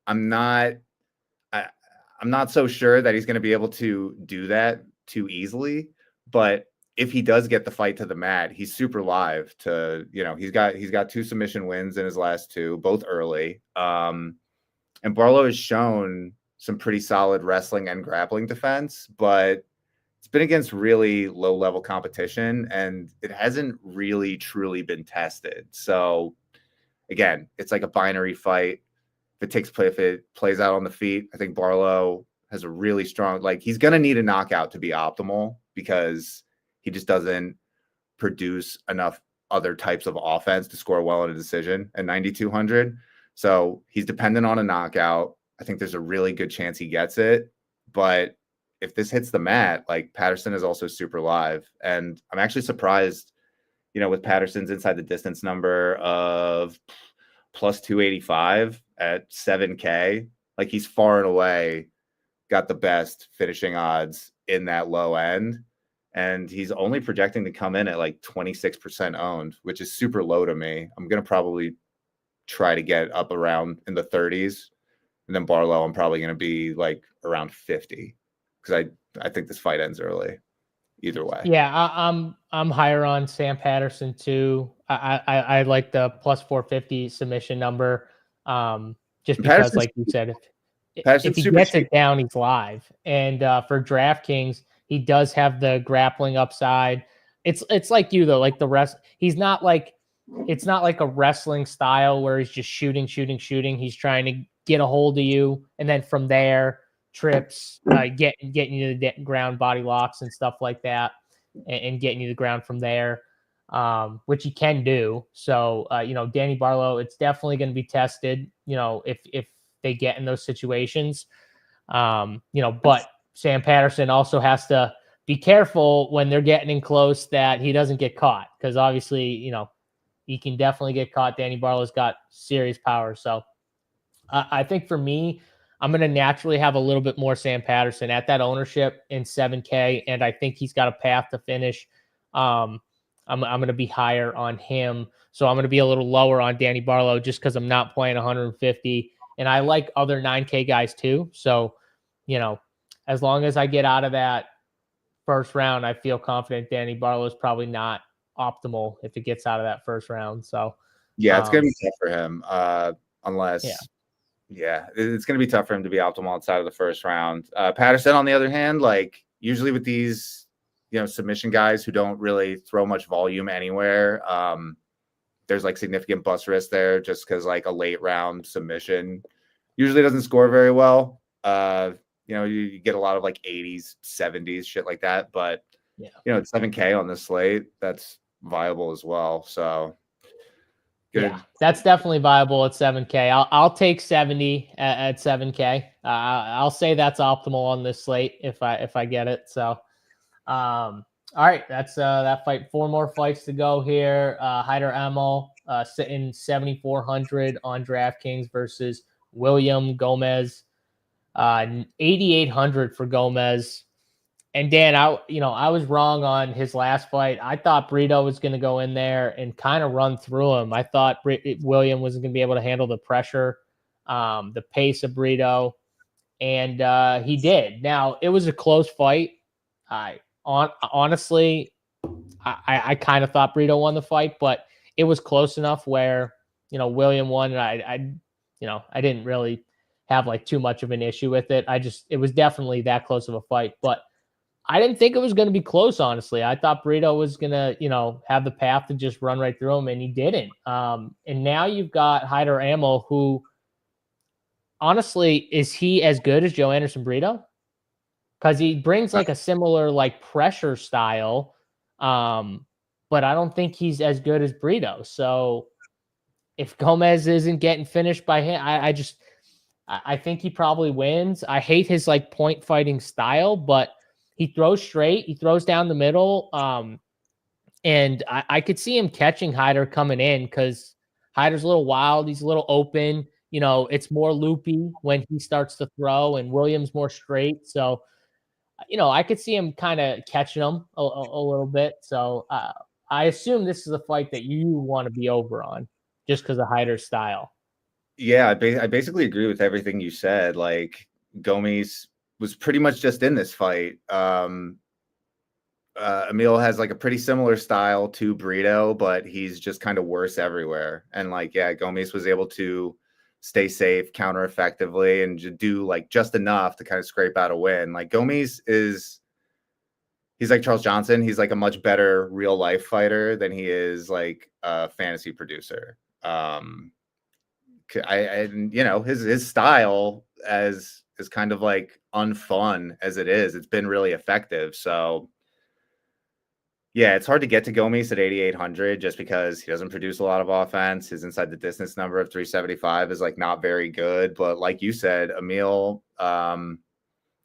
I'm not so sure that he's going to be able to do that too easily. But if he does get the fight to the mat, he's super live to, he's got 2 submission wins in his last 2, both early. And Barlow has shown some pretty solid wrestling and grappling defense, but it's been against really low level competition and it hasn't really truly been tested. So again, it's a binary fight. If it plays out on the feet, I think Barlow has a really strong, he's going to need a knockout to be optimal because he just doesn't produce enough other types of offense to score well in a decision at 9,200. So he's dependent on a knockout. I think there's a really good chance he gets it. But if this hits the mat, Patterson is also super live. And I'm actually surprised, with Patterson's inside the distance number of plus 285 at 7K, he's far and away got the best finishing odds in that low end. And he's only projecting to come in at 26% owned, which is super low to me. I'm going to probably try to get up around in the 30s. And then Barlow, I'm probably going to be around 50 because I think this fight ends early either way. Yeah, I'm higher on Sam Patterson too. I like the plus 450 submission number. Just because, like you said, if he gets it down, he's live. And for DraftKings, he does have the grappling upside. It's like you though, like the rest. He's not like it's not like a wrestling style where he's just shooting. He's trying to get a hold of you, and then from there trips, getting you to the ground, body locks and stuff like that, and getting you to the ground from there, which he can do. So Danny Barlow, it's definitely going to be tested. If they get in those situations, but Sam Patterson also has to be careful when they're getting in close that he doesn't get caught, because obviously, he can definitely get caught. Danny Barlow's got serious power. So I think for me, I'm going to naturally have a little bit more Sam Patterson at that ownership in 7K. And I think he's got a path to finish. I'm going to be higher on him. So I'm going to be a little lower on Danny Barlow just because I'm not playing 150. And I like other 9K guys too. So, as long as I get out of that first round, I feel confident Danny Barlow is probably not optimal if it gets out of that first round. So yeah, it's gonna be tough for him. Unless it's gonna be tough for him to be optimal outside of the first round. Patterson, on the other hand, like usually with these, submission guys who don't really throw much volume anywhere, there's like significant bust risk there just because like a late round submission usually doesn't score very well. You get a lot of like 80s, 70s, shit like that. But it's 7K on this slate. That's viable as well. So good. Yeah, that's definitely viable at 7K. I'll take 70 at 7K. I'll say that's optimal on this slate if I get it. So, all right, that's that fight. 4 more fights to go here. Hyder Amel sitting 7,400 on DraftKings versus William Gomez. 8,800 for Gomez. And Dan, I was wrong on his last fight. I thought Brito was going to go in there and kind of run through him. I thought William wasn't going to be able to handle the pressure, the pace of Brito, and he did. Now, it was a close fight. Honestly, I kind of thought Brito won the fight, but it was close enough where William won, and I didn't really have like too much of an issue with it. It was definitely that close of a fight, but I didn't think it was going to be close, honestly. I thought Brito was going to, have the path to just run right through him, and he didn't. And now you've got Hyder Amel, who, honestly, is he as good as Joe Anderson Brito? Because he brings like a similar like pressure style, but I don't think he's as good as Brito. So if Gomez isn't getting finished by him, I think he probably wins. I hate his like point fighting style, but he throws straight. He throws down the middle. And I could see him catching Hyder coming in because Hyder's a little wild. He's a little open. It's more loopy when he starts to throw, and Williams more straight. So, I could see him kind of catching him a little bit. So I assume this is a fight that you want to be over on just because of Hyder's style. Yeah, I basically agree with everything you said. Like Gomes was pretty much just in this fight. Emil has like a pretty similar style to Brito, but he's just kind of worse everywhere. And like, yeah, Gomes was able to stay safe, counter effectively, and do like just enough to kind of scrape out a win. Like Gomes he's like Charles Johnson. He's like a much better real life fighter than he is like a fantasy producer. His style as kind of like unfun as it is, it's been really effective. So yeah, it's hard to get to Gomez at 8,800 just because he doesn't produce a lot of offense. His inside the distance number of 375 is like not very good. But like you said, Emil,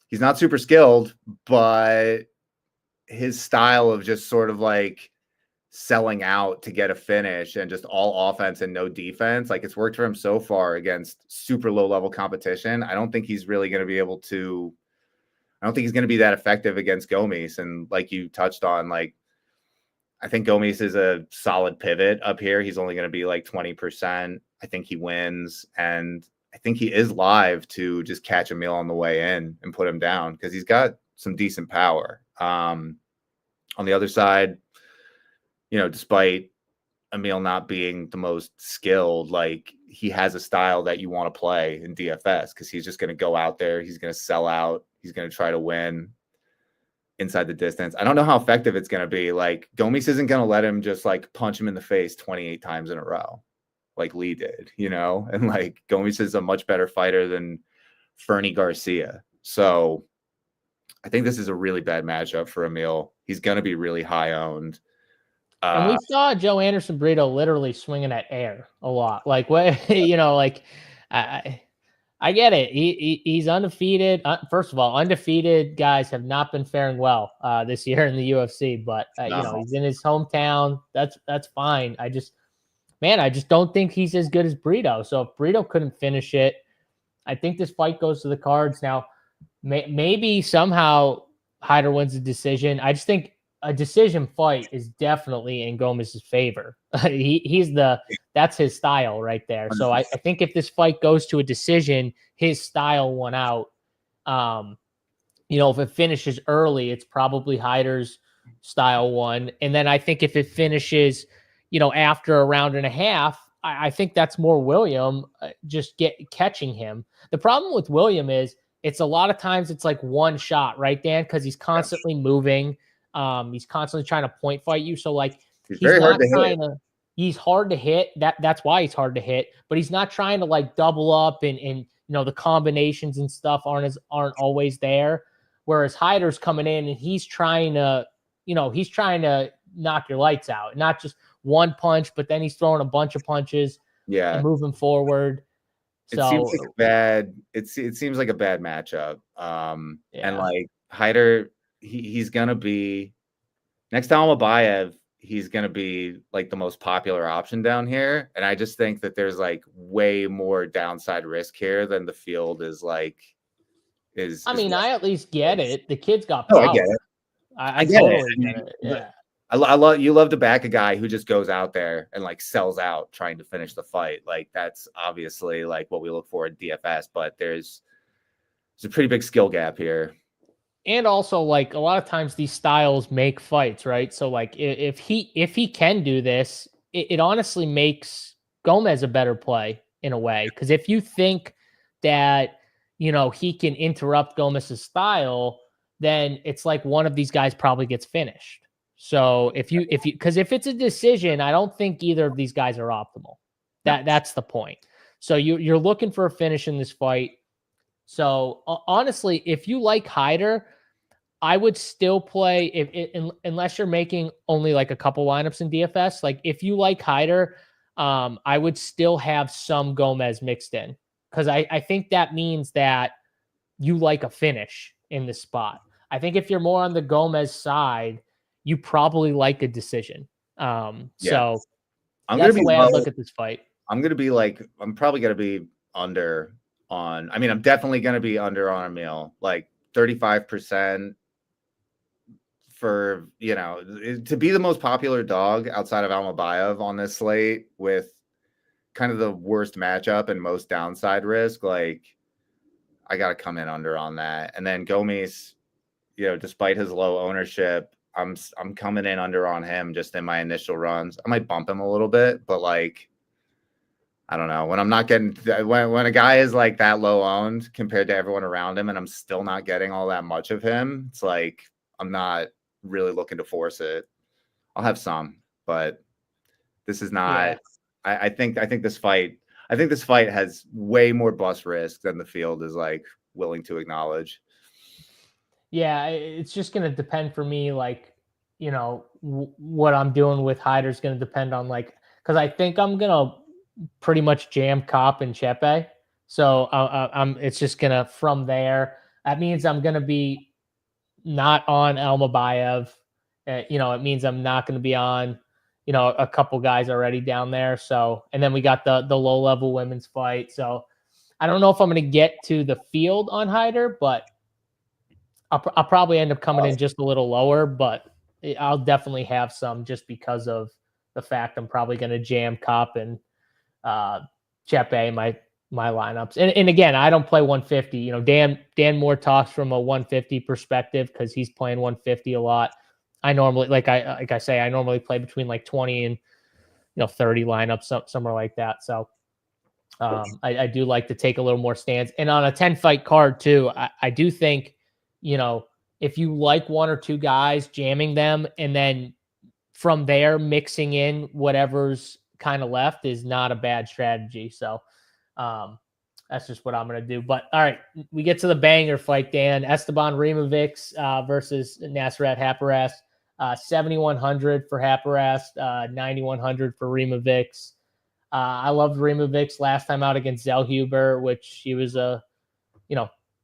he's not super skilled, but his style of just sort of like selling out to get a finish and just all offense and no defense, like it's worked for him so far against super low level competition. I don't think he's really going to be able to. I don't think he's going to be that effective against Gomez. And like you touched on, like I think Gomez is a solid pivot up here. He's only going to be like 20%. I think he wins. And I think he is live to just catch Emil on the way in and put him down because he's got some decent power. On the other side, despite Emil not being the most skilled, like he has a style that you want to play in DFS because he's just going to go out there. He's going to sell out. He's going to try to win. inside the distance. I don't know how effective it's going to be. Like Gomes isn't going to let him just like punch him in the face 28 times in a row like Lee did, you know? And like Gomes is a much better fighter than Fernie Garcia. So I think this is a really bad matchup for Emil. He's going to be really high owned. And we saw Joe Anderson Brito literally swinging at air a lot. Like, what, you know, like, I get it. He's undefeated. First of all, undefeated guys have not been faring well this year in the UFC. But you know, he's in his hometown. That's fine. I just don't think he's as good as Brito. So if Brito couldn't finish it, I think this fight goes to the cards. Now, maybe somehow Hyder wins the decision. I just think a decision fight is definitely in Gomez's favor. That's his style right there. So I think if this fight goes to a decision, his style won out. You know, if it finishes early, it's probably Hyder's style won. And then I think if it finishes, you know, after a round and a half, I think that's more William just catching him. The problem with William is it's a lot of times it's like one shot, right, Dan? Because he's constantly moving. He's constantly trying to point fight you. So like he's not trying to. He's hard to hit. That's why he's hard to hit. But he's not trying to like double up and you know the combinations and stuff aren't always there. Whereas Hyder's coming in and he's trying to knock your lights out, not just one punch, but then he's throwing a bunch of punches. Yeah, and moving forward. So it seems like a bad. It seems like a bad matchup. And like Hyder, he's gonna be next to ALMABAYEV. He's gonna be like the most popular option down here, and I just think that there's like way more downside risk here than the field is like. I at least get it. The kid's got power. I get it. I totally get it. Yeah. I love you love to back a guy who just goes out there and like sells out trying to finish the fight. Like that's obviously like what we look for at DFS, but there's a pretty big skill gap here. And also like a lot of times these styles make fights, right? So like if he can do this, it honestly makes Gomez a better play in a way. Because if you think that, you know, he can interrupt Gomez's style, then it's like one of these guys probably gets finished. So if it's a decision, I don't think either of these guys are optimal. That's the point. So you're looking for a finish in this fight. So honestly, if you like Hyder, I would still play unless you're making only like a couple lineups in DFS. Like if you like Hyder, I would still have some Gomez mixed in because I think that means that you like a finish in this spot. I think if you're more on the Gomez side, you probably like a decision. So that's the way I look at this fight. I'm probably going to be under on. I mean, I'm definitely going to be under on Emil, like 35%. For, you know, to be the most popular dog outside of ALMABAYEV on this slate with kind of the worst matchup and most downside risk, like I got to come in under on that. And then Gomes, you know, despite his low ownership, I'm coming in under on him just in my initial runs. I might bump him a little bit, but like, I don't know, when I'm not getting, when a guy is like that low owned compared to everyone around him and I'm still not getting all that much of him, it's like, I'm not really looking to force it. I'll have some, but this is not. Yeah. I think this fight has way more bust risk than the field is like willing to acknowledge. Yeah, it's just going to depend for me. Like, you know, what I'm doing with Hyder is going to depend on like because I think I'm gonna pretty much jam KAPE and Chepe. So it's just gonna from there. That means I'm gonna be not on ALMABAYEV. You know, it means I'm not going to be on, you know, a couple guys already down there. So, and then we got the low level women's fight. So I don't know if I'm going to get to the field on Hyder, but I'll probably end up coming in just a little lower, but I'll definitely have some just because of the fact I'm probably going to jam KAPE and Chepe my lineups. And again, I don't play 150. You know, Dan Moore talks from a 150 perspective because he's playing 150 a lot. I normally, like I say, I normally play between like 20 and 30 lineups, somewhere like that. So I do like to take a little more stands. And on a 10 fight card too, I do think, if you like one or two guys, jamming them, and then from there mixing in whatever's kind of left is not a bad strategy. So that's just what I'm going to do. But all right, we get to the banger fight, Dan. Esteban Rimovich versus Nasrat Haqparast. 7,100 for Haqparast, 9,100 for Rimovich. I loved Rimovich last time out against Zellhuber, which he was a,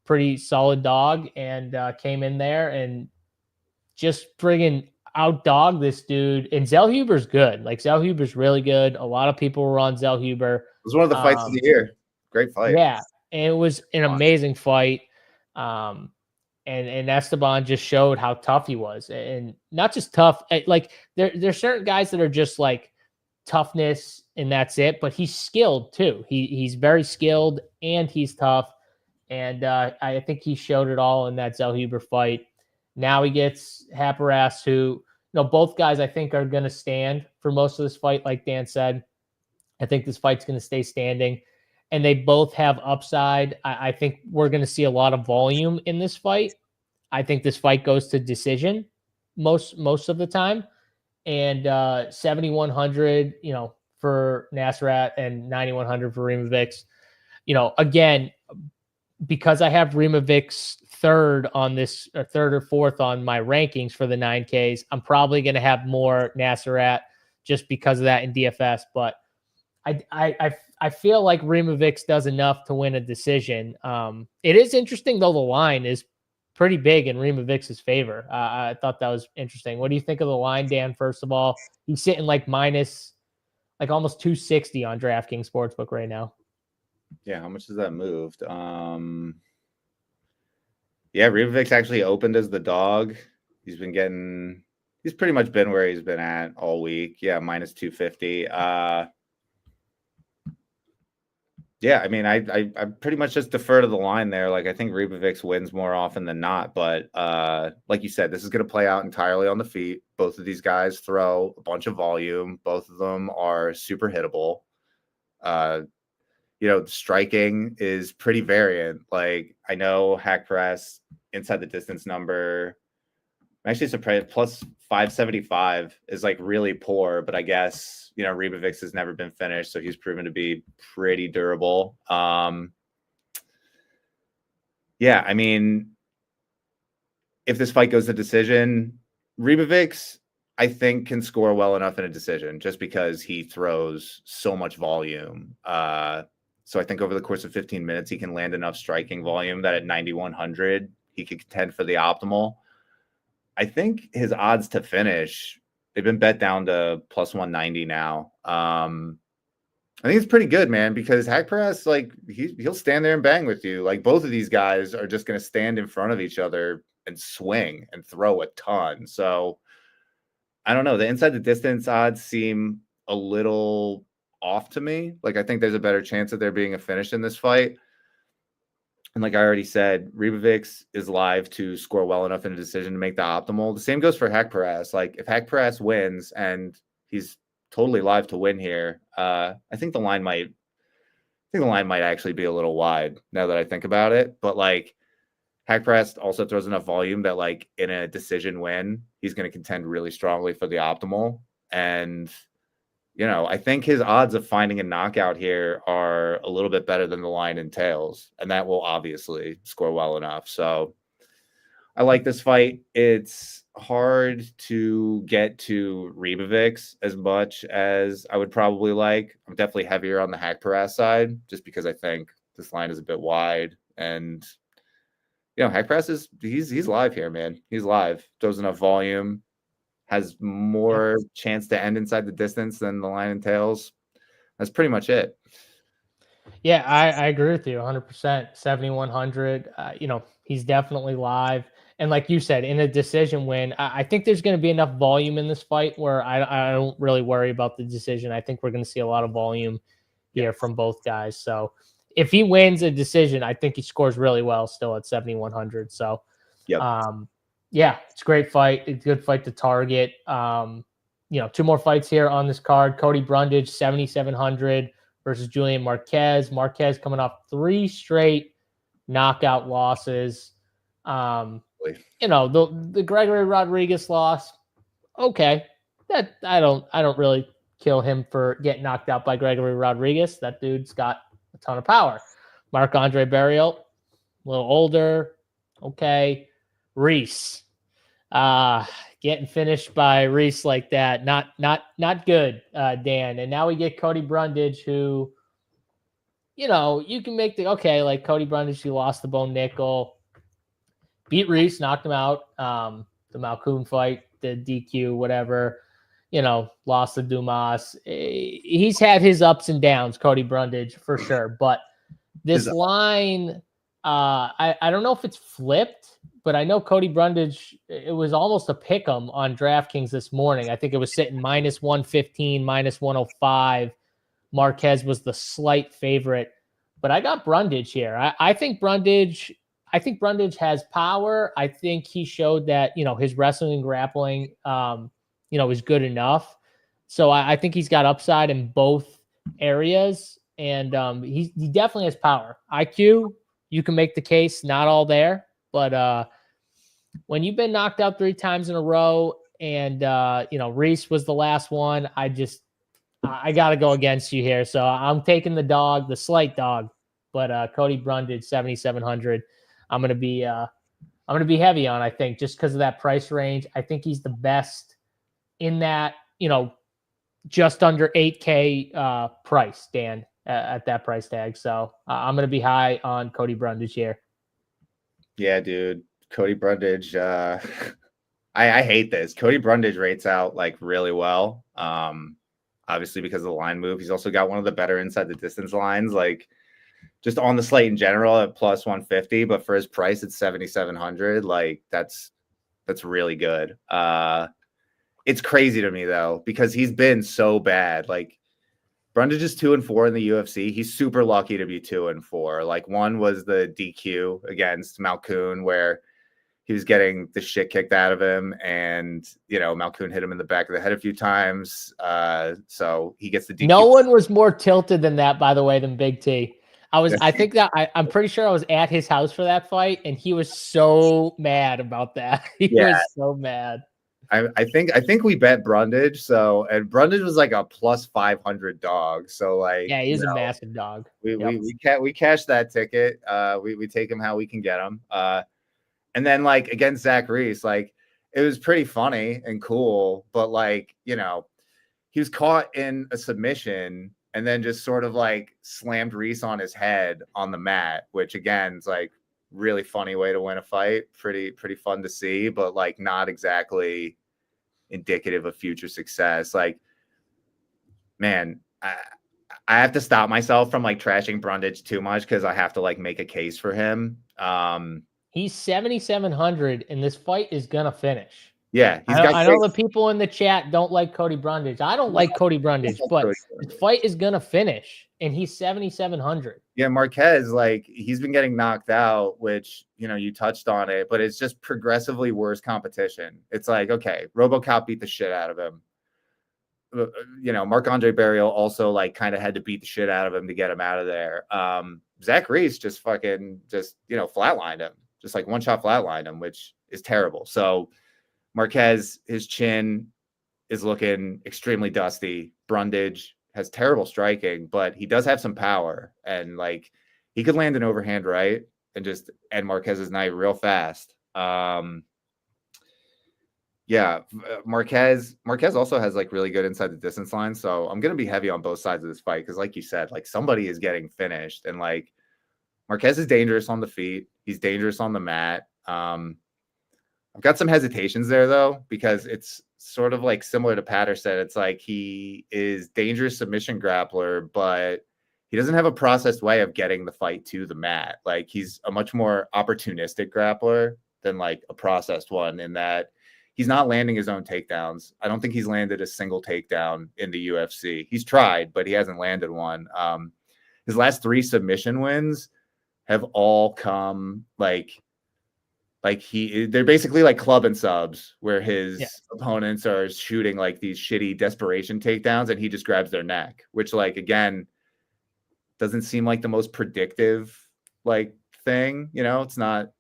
pretty solid dog, and came in there and just friggin' outdog this dude. And Zellhuber's good. Like, Zellhuber's really good. A lot of people were on Zellhuber. It was one of the fights of the year. Great fight. Yeah, and it was an amazing fight. And Esteban just showed how tough he was, and not just tough. Like, there's certain guys that are just like toughness and that's it, but he's skilled too. He's very skilled and he's tough. And I think he showed it all in that Zellhuber fight. Now he gets Haqparast, who, both guys I think are going to stand for most of this fight. Like Dan said, I think this fight's going to stay standing, and they both have upside. I think we're going to see a lot of volume in this fight. I think this fight goes to decision most of the time. And 7,100, for Nasrat, and 9,100 for Rimovich. Again, because I have Rimovich third on this, or third or fourth on my rankings for the 9Ks, I'm probably going to have more Nasrat just because of that in DFS. But I feel like Rimovich does enough to win a decision. It is interesting, though, the line is pretty big in Rimovich's favor. I thought that was interesting. What do you think of the line, Dan? First of all, he's sitting like minus, like almost 260 on DraftKings Sportsbook right now. Yeah, how much has that moved? Yeah, Rimovich actually opened as the dog. He's pretty much been where he's been at all week. Yeah, minus 250. Yeah, I mean, I pretty much just defer to the line there. Like, I think Rimovich wins more often than not. But like you said, this is going to play out entirely on the feet. Both of these guys throw a bunch of volume. Both of them are super hittable. Striking is pretty variant. Like, I know Haqparast inside the distance number, I'm actually surprised, plus 575 is like really poor, but I guess, Rimovich has never been finished, so he's proven to be pretty durable. Yeah, I mean, if this fight goes to decision, Rimovich, I think, can score well enough in a decision just because he throws so much volume. So I think over the course of 15 minutes, he can land enough striking volume that at 9,100, he could contend for the optimal. I think his odds to finish, they've been bet down to plus 190 now. I think it's pretty good, man, because Haqparast, like, he'll stand there and bang with you. Like, both of these guys are just going to stand in front of each other and swing and throw a ton. So I don't know. The inside the distance odds seem a little off to me. Like, I think there's a better chance of there being a finish in this fight. And like I already said, Rimovich is live to score well enough in a decision to make the optimal. The same goes for Haqparast. Like, if Haqparast wins, and he's totally live to win here, I think the line might actually be a little wide now that I think about it. But like, Haqparast also throws enough volume that, like, in a decision win, he's going to contend really strongly for the optimal. And I think his odds of finding a knockout here are a little bit better than the line entails, and that will obviously score well enough. So I like this fight. It's hard to get to Rimovich as much as I would probably like. I'm definitely heavier on the Haqparast side just because I think this line is a bit wide. And, Haqparast he's live here, man. He's live. Throws enough volume. Has more chance to end inside the distance than the line entails. That's pretty much it. Yeah, I agree with you 100%. 7,100, he's definitely live. And like you said, in a decision win, I think there's going to be enough volume in this fight where I don't really worry about the decision. I think we're going to see a lot of volume here from both guys. So if he wins a decision, I think he scores really well still at 7,100. So, yeah, it's a great fight. It's a good fight to target. Two more fights here on this card. Cody Brundage, 7,700 versus Julian Marquez. Marquez coming off 3 straight knockout losses. you know, the Gregory Rodriguez loss. Okay, that I don't really kill him for getting knocked out by Gregory Rodriguez. That dude's got a ton of power. Marc-Andre Barrios, a little older. Okay. Reese. Getting finished by Reese like that. Not good, Dan. And now we get Cody Brundage, who, you know, you can make like Cody Brundage, who lost the Bo Nickel, beat Reese, knocked him out. The Malkoun fight, the DQ, whatever, you know, lost to Dumas. He's had his ups and downs, Cody Brundage, for sure. But this line, I don't know if it's flipped, but I know Cody Brundage, it was almost a pick 'em on DraftKings this morning. I think it was sitting -115, -105. Marquez was the slight favorite, but I got Brundage here. I think Brundage has power. I think he showed that, you know, his wrestling and grappling, you know, is good enough. So I think he's got upside in both areas. And he definitely has power. IQ, you can make the case, not all there. But when you've been knocked out 3 times in a row and, you know, Reese was the last one, I got to go against you here. So I'm taking the dog, the slight dog. But Cody Brundage, 7,700. I'm going to be heavy on, I think, just because of that price range. I think he's the best in that, you know, just under 8K price, Dan, at that price tag. So I'm going to be high on Cody Brundage here. Yeah, dude. Cody Brundage. I hate this. Cody Brundage rates out like really well. Obviously because of the line move. He's also got one of the better inside the distance lines, like just on the slate in general at +150. But for his price at 7,700, like that's really good. It's crazy to me though, because he's been so bad. Like Brundage is 2-4 in the UFC. He's super lucky to be 2-4. Like one was the DQ against Malkoun, where he was getting the shit kicked out of him, and you know Malkoun hit him in the back of the head a few times. So he gets the DQ. No one was more tilted than that, by the way, than Big T. I'm pretty sure I was at his house for that fight, and he was so mad about that. He was so mad. I think we bet Brundage. So, and Brundage was like a +500 dog. So like, yeah, he's a massive dog. We cashed that ticket. We take him how we can get him. And then like against Zach Reese, like it was pretty funny and cool, but like, you know, he was caught in a submission and then just sort of like slammed Reese on his head on the mat, which again is like really funny way to win a fight. Pretty fun to see, but like not exactly indicative of future success. Like, man, I have to stop myself from like trashing Brundage too much because I have to like make a case for him. He's 7,700, and this fight is gonna finish. Yeah, I know the people in the chat don't like Cody Brundage. I don't like Cody Brundage, but this fight is gonna finish, and he's 7,700. Yeah, Marquez, like he's been getting knocked out, which you know you touched on it, but it's just progressively worse competition. It's like, okay, RoboCop beat the shit out of him. You know, Marc-Andre Barrios also like kind of had to beat the shit out of him to get him out of there. Zach Reese just you know flatlined him. Just like one-shot flatlined him, which is terrible. So Marquez, his chin is looking extremely dusty. Brundage has terrible striking, but he does have some power. And like he could land an overhand right and just end Marquez's night real fast. Yeah, Marquez also has like really good inside the distance line. So I'm going to be heavy on both sides of this fight because like you said, like somebody is getting finished. And like Marquez is dangerous on the feet. He's dangerous on the mat. I've got some hesitations there, though, because it's sort of like similar to Patterson. It's like he is dangerous submission grappler, but he doesn't have a processed way of getting the fight to the mat. Like he's a much more opportunistic grappler than like a processed one in that he's not landing his own takedowns. I don't think he's landed a single takedown in the UFC. He's tried, but he hasn't landed one. His last 3 submission wins have all come like they're basically like club and subs where his opponents are shooting like these shitty desperation takedowns and he just grabs their neck, which like, again, doesn't seem like the most predictive like thing, you know, it's not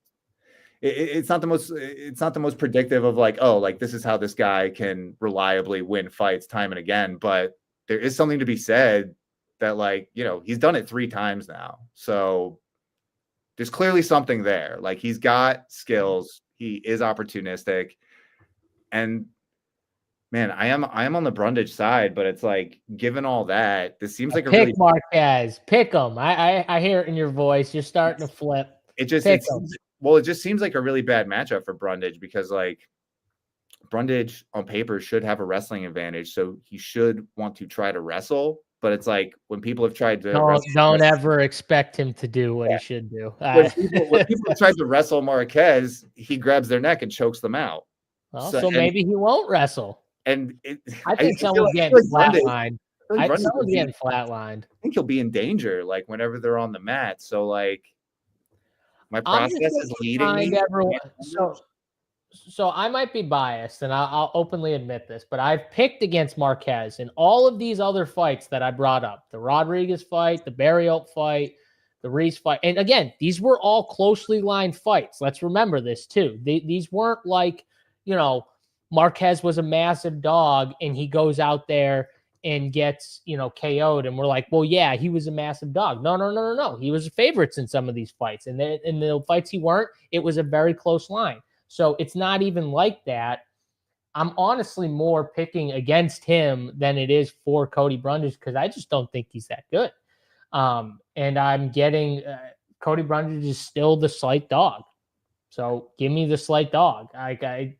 it's not the most predictive of like, oh, like this is how this guy can reliably win fights time and again. But there is something to be said that, like, you know, he's done it 3 times now. So there's clearly something there. Like, he's got skills. He is opportunistic. And man, I am on the Brundage side, but it's like, given all that, this seems like a pick really Marquez. Pick him. I hear it in your voice. You're starting to flip. It just seems like a really bad matchup for Brundage, because like Brundage on paper should have a wrestling advantage, so he should want to try to wrestle. But it's like, when people have tried to don't ever expect him to do what he should do. When people have tried to wrestle Marquez, he grabs their neck and chokes them out. Well, so maybe he won't wrestle. And I think someone's getting flatlined. Someone's getting flatlined. I think he'll be in danger, like, whenever they're on the mat. So like, my process is leading me. So I might be biased, and I'll openly admit this, but I've picked against Marquez in all of these other fights that I brought up: the Rodriguez fight, the Barrios fight, the Reese fight. And again, these were all closely lined fights. Let's remember this too. These weren't like, you know, Marquez was a massive dog and he goes out there and gets, you know, KO'd, and we're like, well, yeah, he was a massive dog. No. He was favorites in some of these fights. And then in the fights he weren't, it was a very close line. So it's not even like that. I'm honestly more picking against him than it is for Cody Brundage, because I just don't think he's that good. And I'm getting Cody Brundage is still the slight dog. So give me the slight dog. I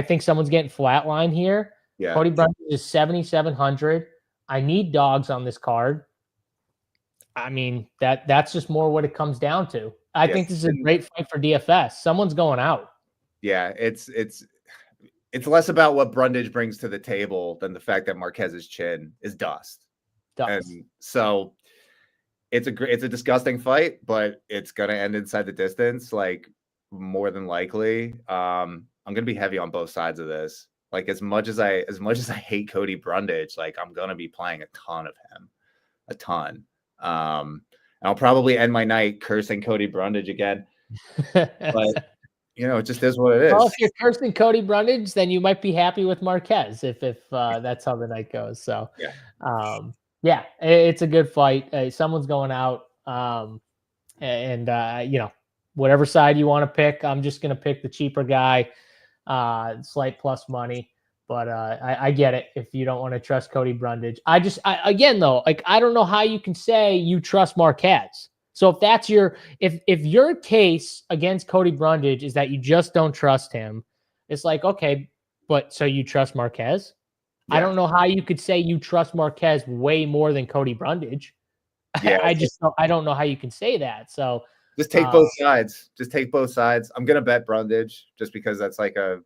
think someone's getting flatline here. Yeah. Cody Brundage is 7,700. I need dogs on this card. I mean, that's just more what it comes down to. I think this is a great fight for DFS. Someone's going out. Yeah, it's less about what Brundage brings to the table than the fact that Marquez's chin is dust. And so it's a disgusting fight, but it's gonna end inside the distance, like, more than likely. I'm gonna be heavy on both sides of this. Like, as much as I hate Cody Brundage, like, I'm gonna be playing a ton of him, a ton. I'll probably end my night cursing Cody Brundage again, but you know, it just is what it is. Well, if you're cursing Cody Brundage, then you might be happy with Marquez if that's how the night goes. So yeah, it's a good fight. Someone's going out, and you know, whatever side you want to pick, I'm just gonna pick the cheaper guy, slight plus money. But I get it if you don't want to trust Cody Brundage. Again though, like, I don't know how you can say you trust Marquez. So if that's if your case against Cody Brundage is that you just don't trust him, it's like, okay, but so you trust Marquez? Yeah. I don't know how you could say you trust Marquez way more than Cody Brundage. Yeah, I don't know how you can say that. So just take both sides. Just take both sides. I'm gonna bet Brundage just because that's like a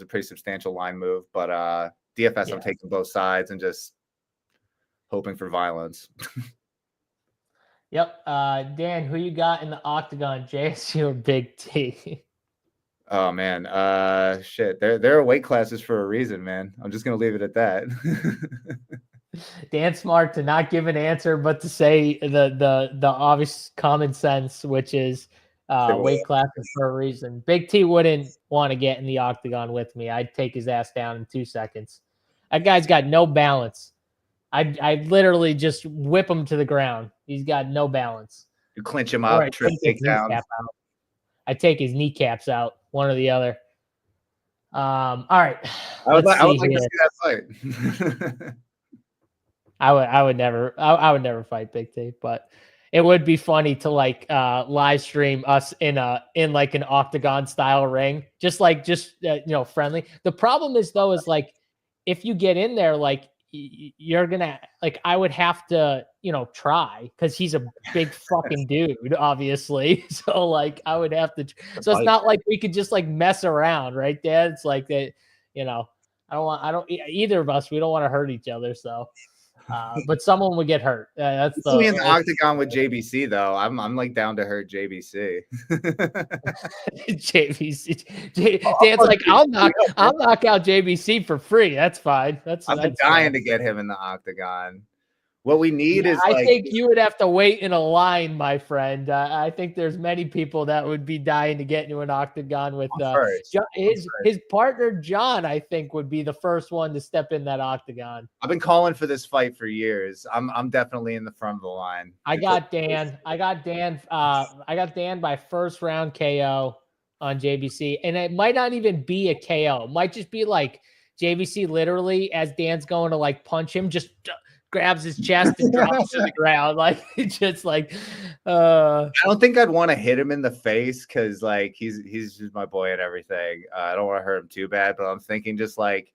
pretty substantial line move. But DFS, yeah, I'm taking both sides and just hoping for violence. Yep. Dan, who you got in the octagon, JSU or Big T? Oh man, shit. There are weight classes for a reason, man. I'm just gonna leave it at that. Dan smart to not give an answer, but to say the obvious common sense, which is weight classes for a reason. Big T wouldn't want to get in the octagon with me. I'd take his ass down in 2 seconds. That guy's got no balance. I'd literally just whip him to the ground. He's got no balance. You clinch him up, trip takedown. I take his kneecaps out, one or the other. All right. I would like to see that fight. I would never fight Big T, but it would be funny to like live stream us in like an octagon style ring, just you know, friendly. The problem is though, is like, if you get in there, like, you're gonna, like, I would have to, you know, try, because he's a big fucking dude, obviously. So like, I would have to. So it's not like we could just like mess around, right, Dad? It's like that, you know. Either of us, we don't want to hurt each other. So, but someone would get hurt. That's me in the octagon with JBC though. I'm like down to hurt JBC. Dan's like, I'll knock out JBC for free. That's fine. I've been dying to get him in the octagon. What we need is I think you would have to wait in a line, my friend. I think there's many people that would be dying to get into an octagon with his partner John. I think would be the first one to step in that octagon. I've been calling for this fight for years. I'm definitely in the front of the line. I got Dan by first round KO on JBC, and it might not even be a KO. It might just be like JBC literally, as Dan's going to like punch him, just grabs his chest and drops to the ground. Like, just like, I don't think I'd want to hit him in the face because like he's just my boy and everything. I don't want to hurt him too bad, but I'm thinking just like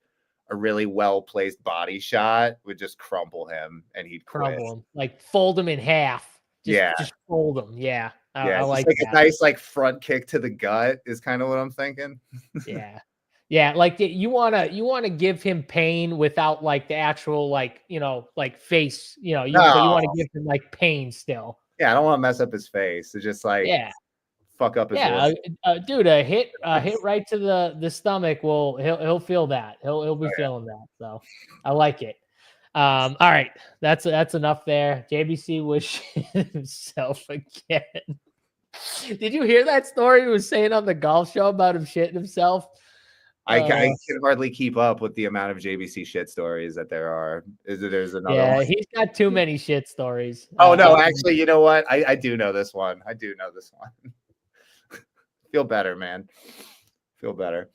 a really well-placed body shot would just crumple him and he'd crumble him, like fold him in half. Just fold him. Yeah. I like a nice like front kick to the gut is kind of what I'm thinking. Yeah, like you wanna give him pain without like the actual like like face. You want to give him like pain still. Yeah, I don't want to mess up his face. It's just like fuck up his dude. A hit right to the stomach he'll feel that. He'll be feeling that. So I like it. All right, that's enough there. JBC was shitting himself again. Did you hear that story he was saying on the golf show about him shitting himself? I can hardly keep up with the amount of JBC shit stories that there are. There's another one? He's got too many shit stories. Oh, no, actually, you know what? I do know this one. Feel better, man. Feel better.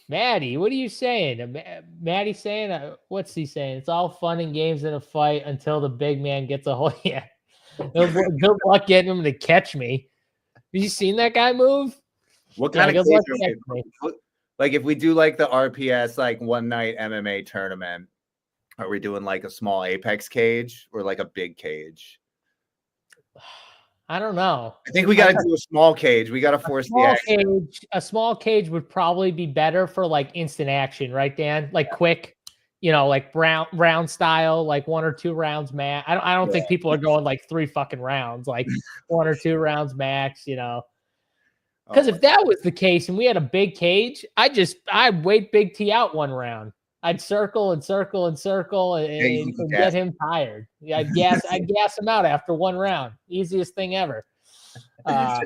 Maddie, what are you saying? Maddie's saying, what's he saying? It's all fun and games in a fight until the big man gets a hold. Yeah. Good luck getting him to catch me. Have you seen that guy move? What kind of like if we do like the RPS like one night MMA tournament, are we doing like a small apex cage or like a big cage? I don't know. I think we got to do a small cage. We got to force the action. A small cage would probably be better for like instant action, right, Dan? Like quick, like round style, like 1 or 2 rounds max. I don't think people are going like 3 fucking rounds, like 1 or 2 rounds max, Because if that was the case and we had a big cage, I'd wait Big T out 1 round. I'd circle and get him tired. Yeah, I'd gas him out after 1 round. Easiest thing ever. I'd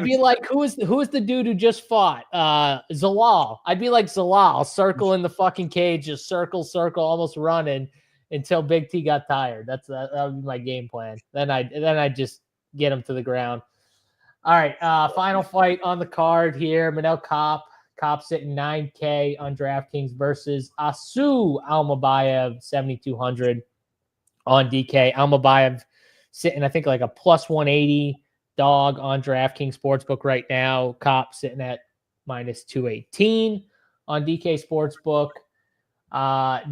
be like, who is the dude who just fought? Zalal. I'd be like Zalal, circle in the fucking cage, just circle, almost running until Big T got tired. That would be my game plan. Then I'd just get him to the ground. All right, final fight on the card here. Manel Kape. Kape sitting 9K on DraftKings versus Asu ALMABAYEV 7,200 on DK. ALMABAYEV sitting, I think, like a plus 180 dog on DraftKings Sportsbook right now. Kape sitting at minus 218 on DK Sportsbook.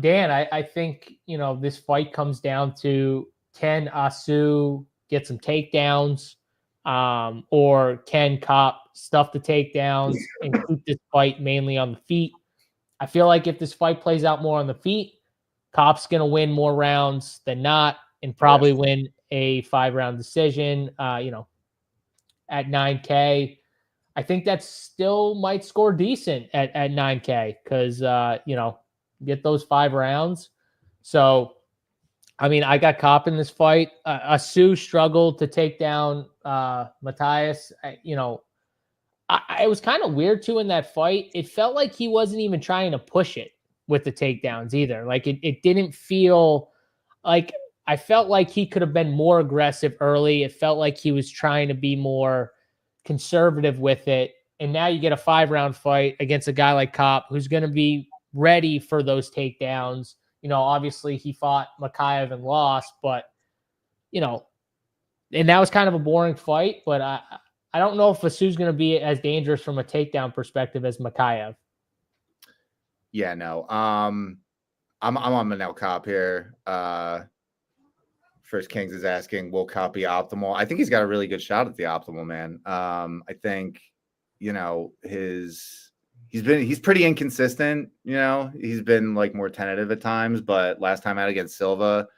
Dan, I think, this fight comes down to, can Asu get some takedowns? Or can Kape stuff the takedowns and keep this fight mainly on the feet? I feel like if this fight plays out more on the feet, Kape's going to win more rounds than not and probably win a 5-round decision, at 9K. I think that still might score decent at 9K because, get those 5 rounds. So, I mean, I got Kape in this fight. Asu struggled to take down Matthias. It was kind of weird too in that fight. It felt like he wasn't even trying to push it with the takedowns either. Like it didn't feel like, I felt like he could have been more aggressive early. It felt like he was trying to be more conservative with it. And now you get a 5-round fight against a guy like Kape who's going to be ready for those takedowns. Obviously he fought Makhachev and lost, but, and that was kind of a boring fight, but I don't know if Asu's going to be as dangerous from a takedown perspective as Makhachev. Yeah, no. I'm on Manel Kape here. First Kings is asking, will Kape be optimal? I think he's got a really good shot at the optimal, man. I think, he's pretty inconsistent. He's been like more tentative at times, but last time out against Silva,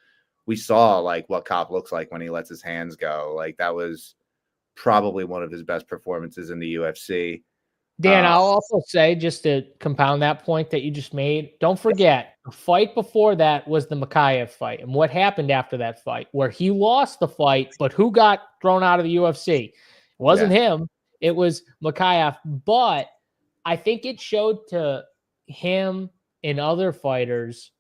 we saw like what Kape looks like when he lets his hands go. Like that was probably one of his best performances in the UFC. Dan, I'll also say, just to compound that point that you just made, don't forget, the fight before that was the Makayev fight. And what happened after that fight, where he lost the fight, but who got thrown out of the UFC? It wasn't him. It was Makayev. But I think it showed to him and other fighters,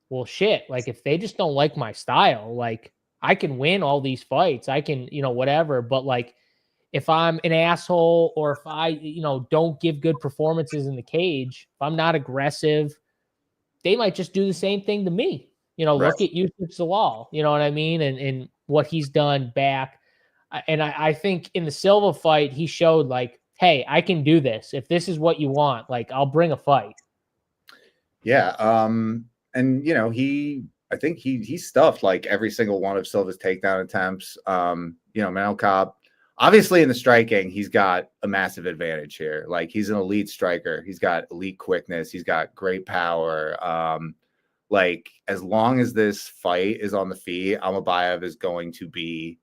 well, shit, like if they just don't like my style, like I can win all these fights. I can, whatever. But like, if I'm an asshole or if I, don't give good performances in the cage, if I'm not aggressive, they might just do the same thing to me. Look at Yusuf Zalal, you know what I mean? And what he's done back. And I think in the Silva fight, he showed like, hey, I can do this. If this is what you want, like I'll bring a fight. Yeah. And I think he stuffed like every single one of Silva's takedown attempts. Manel Kape, obviously in the striking, he's got a massive advantage here. Like he's an elite striker. He's got elite quickness. He's got great power. Like as long as this fight is on the feet, ALMABAYEV is going to be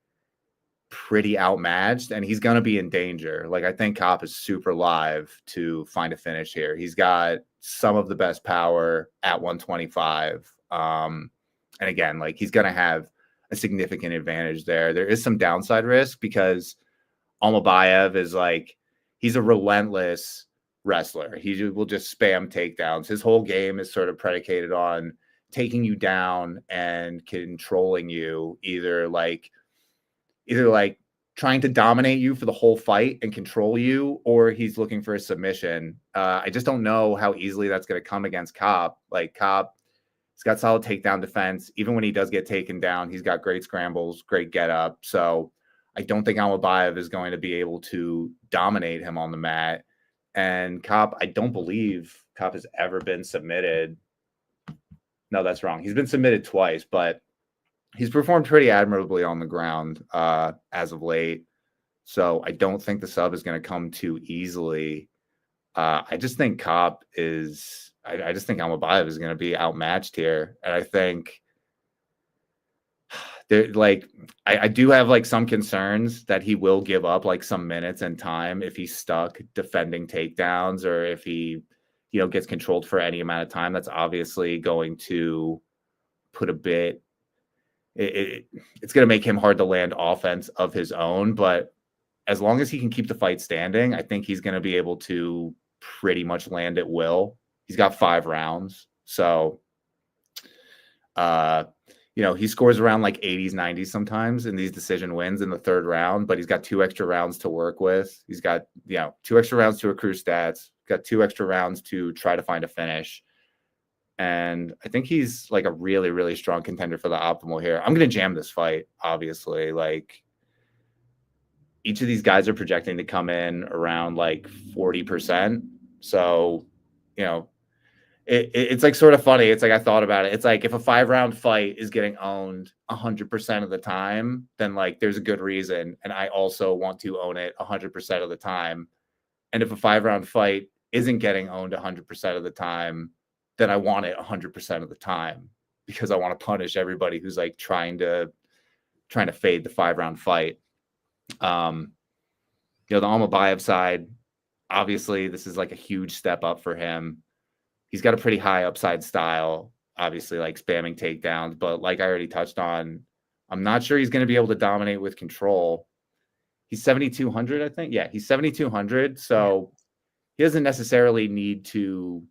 pretty outmatched and he's going to be in danger. Like I think Kape is super live to find a finish here. He's got some of the best power at 125. And again, like he's going to have a significant advantage there. There is some downside risk because ALMABAYEV is like, he's a relentless wrestler. He will just spam takedowns. His whole game is sort of predicated on taking you down and controlling you, either like trying to dominate you for the whole fight and control you, or he's looking for a submission. I just don't know how easily that's going to come against Kape. Like Kape, he's got solid takedown defense. Even when he does get taken down, he's got great scrambles, great get up. So I don't think ALMABAYEV is going to be able to dominate him on the mat. And Kape, I don't believe Kape has ever been submitted. No, that's wrong. He's been submitted twice, but he's performed pretty admirably on the ground as of late. So I don't think the sub is going to come too easily. I just think Kape is, I just think ALMABAYEV is going to be outmatched here. And I think I do have like some concerns that he will give up like some minutes and time if he's stuck defending takedowns, or if he, gets controlled for any amount of time. That's obviously going to put a bit, it's going to make him hard to land offense of his own. But as long as he can keep the fight standing, I think he's going to be able to pretty much land at will. He's got 5 rounds. So, he scores around like 80s, 90s sometimes in these decision wins in the 3rd round, but he's got 2 extra rounds to work with. He's got, 2 extra rounds to accrue stats, got 2 extra rounds to try to find a finish. And I think he's like a really, really strong contender for the optimal here. I'm going to jam this fight, obviously. Like each of these guys are projecting to come in around like 40%. So, it's like sort of funny. It's like I thought about it. It's like if a 5-round fight is getting owned 100% of the time, then like there's a good reason. And I also want to own it 100% of the time. And if a 5-round fight isn't getting owned 100% of the time, then I want it 100% of the time, because I want to punish everybody who's like trying to fade the 5-round fight. The ALMABAYEV side, obviously this is like a huge step up for him. He's got a pretty high upside style, obviously like spamming takedowns, but like I already touched on, I'm not sure he's going to be able to dominate with control. He's 7,200, I think. Yeah, he's 7,200. So he doesn't necessarily need to,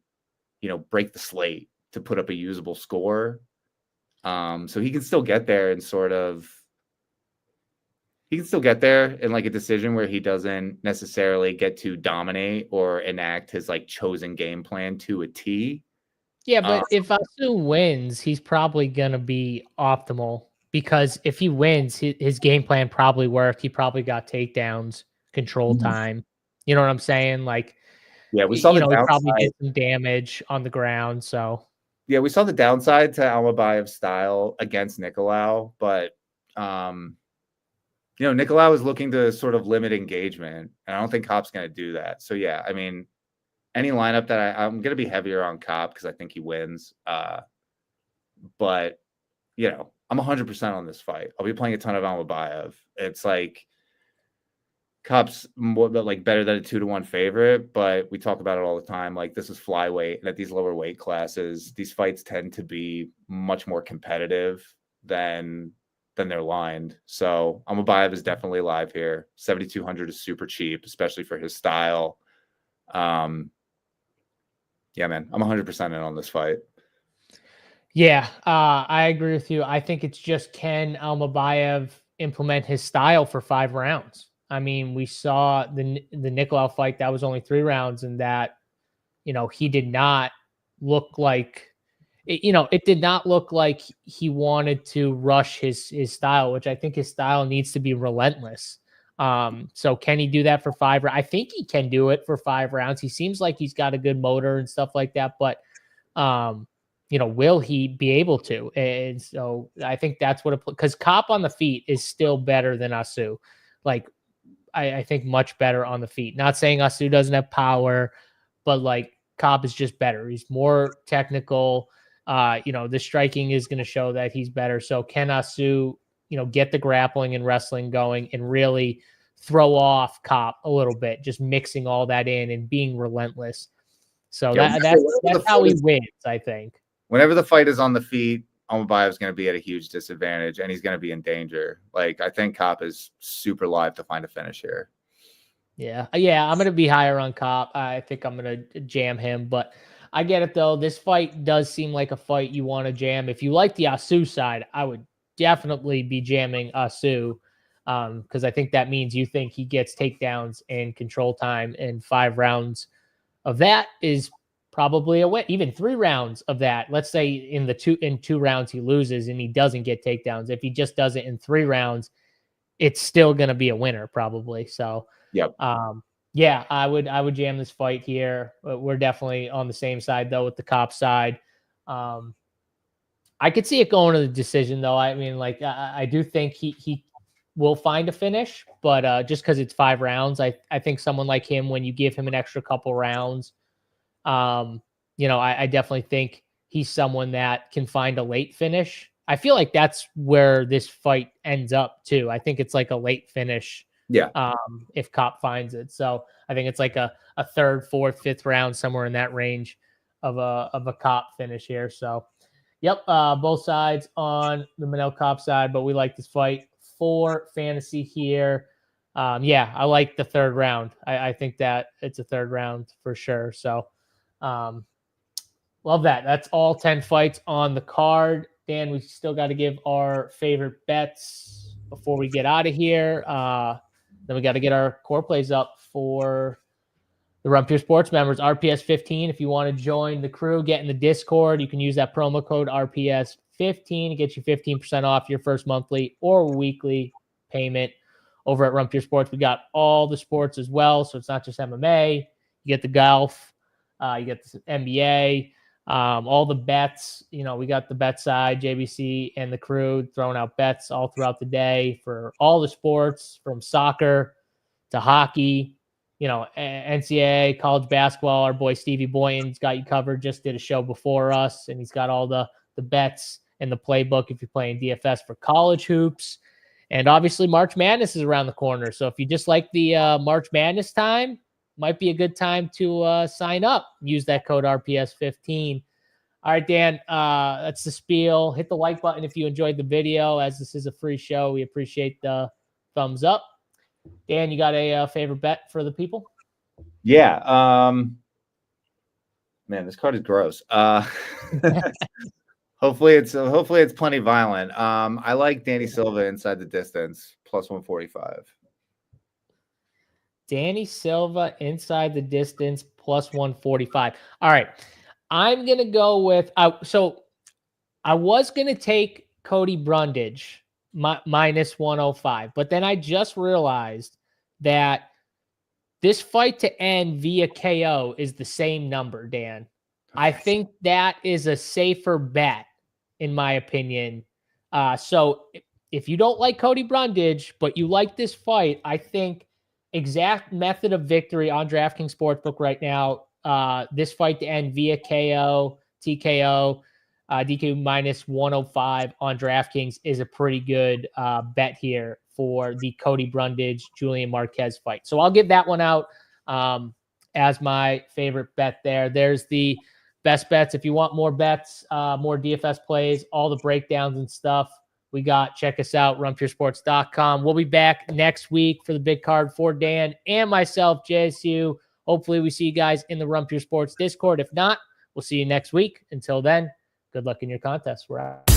break the slate to put up a usable score. So he can still get there and in like a decision where he doesn't necessarily get to dominate or enact his like chosen game plan to a T. Yeah, but if Asu wins, he's probably going to be optimal, because if he wins, his game plan probably worked. He probably got takedowns, control time. You know what I'm saying? Like, yeah, we saw he probably did some damage on the ground. So yeah, we saw the downside to ALMABAYEV's style against Nicolau, but Nicolau is looking to sort of limit engagement, and I don't think Kape's going to do that. So yeah, I mean, any lineup that I'm going to be heavier on Kape because I think he wins. But I'm 100% on this fight. I'll be playing a ton of ALMABAYEV. It's like Cup's more like better than a 2-1 favorite, but we talk about it all the time. Like, this is flyweight, and at these lower weight classes, these fights tend to be much more competitive than they're lined. So ALMABAYEV is definitely live here. 7,200 is super cheap, especially for his style. Yeah, man, I'm 100% in on this fight. Yeah, I agree with you. I think it's just, can ALMABAYEV implement his style for 5 rounds? I mean, we saw the Nicolau fight, that was only 3 rounds, and that, he did not look like, it did not look like he wanted to rush his style, which I think his style needs to be relentless. So can he do that for 5 rounds? I think he can do it for 5 rounds. He seems like he's got a good motor and stuff like that, but will he be able to? And so I think that's what, because KAPE on the feet is still better than Asu. Like, I think much better on the feet. Not saying Asu doesn't have power, but like, KAPE is just better. He's more technical. The striking is going to show that he's better. So can Asu, get the grappling and wrestling going and really throw off KAPE a little bit, just mixing all that in and being relentless. So that's how he wins, I think. Whenever the fight is on the feet, ALMABAYEV is going to be at a huge disadvantage, and he's going to be in danger. Like, I think KAPE is super live to find a finish here. Yeah, I'm going to be higher on KAPE. I think I'm going to jam him, but I get it, though. This fight does seem like a fight you want to jam. If you like the Asu side, I would definitely be jamming Asu, because I think that means you think he gets takedowns and control time, and 5 rounds of that is probably a win. Even 3 rounds of that, let's say in 2 rounds he loses and he doesn't get takedowns. If he just does it in 3 rounds, it's still going to be a winner probably. So, yep. Yeah, I would jam this fight here. We're definitely on the same side though with the KAPE side. I could see it going to the decision though. I mean, like, I do think he will find a finish, but just because it's 5 rounds, I think someone like him, when you give him an extra couple rounds, I definitely think he's someone that can find a late finish. I feel like that's where this fight ends up too. I think it's like a late finish. Yeah. If KAPE finds it. So I think it's like a 3rd, 4th, 5th round, somewhere in that range of a KAPE finish here. So, yep. Both sides on the Manel KAPE side, but we like this fight for fantasy here. Yeah, I like the 3rd round. I think that it's a 3rd round for sure. So, love that. That's all 10 fights on the card. Dan, we still got to give our favorite bets before we get out of here. Then we got to get our core plays up for the Run Pure Sports members. RPS 15. If you want to join the crew, get in the Discord, you can use that promo code RPS 15 to get you 15% off your first monthly or weekly payment over at Run Pure Sports. We got all the sports as well, so it's not just MMA. You get the golf, you get the NBA, all the bets. We got the bet side, JBC and the crew throwing out bets all throughout the day for all the sports, from soccer to hockey, NCAA, college basketball. Our boy Stevie Boyan's got you covered, just did a show before us, and he's got all the bets and the playbook if you're playing DFS for college hoops. And obviously March Madness is around the corner. So if you just like the March Madness time, might be a good time to sign up. Use that code RPS15. All right, Dan, that's the spiel. Hit the like button if you enjoyed the video, as this is a free show. We appreciate the thumbs up. Dan, you got a favorite bet for the people? Yeah. Man, this card is gross. Hopefully it's plenty violent. I like Danny Silva inside the distance, plus 145. Danny Silva inside the distance, plus 145. All right. I'm going to go with, so I was going to take Cody Brundage minus 105, but then I just realized that this fight to end via KO is the same number, Dan. I think that is a safer bet, in my opinion. So if you don't like Cody Brundage, but you like this fight, I think exact method of victory on DraftKings Sportsbook right now, this fight to end via KO, TKO, DQ minus 105 on DraftKings is a pretty good bet here for the Cody Brundage, Julian Marquez fight. So I'll give that one out as my favorite bet there. There's the best bets. If you want more bets, more DFS plays, all the breakdowns and stuff we got, check us out, runpuresports.com. We'll be back next week for the big card for Dan and myself, JSU. Hopefully we see you guys in the Run Pure Sports Discord. If not, we'll see you next week. Until then, good luck in your contest. We're out.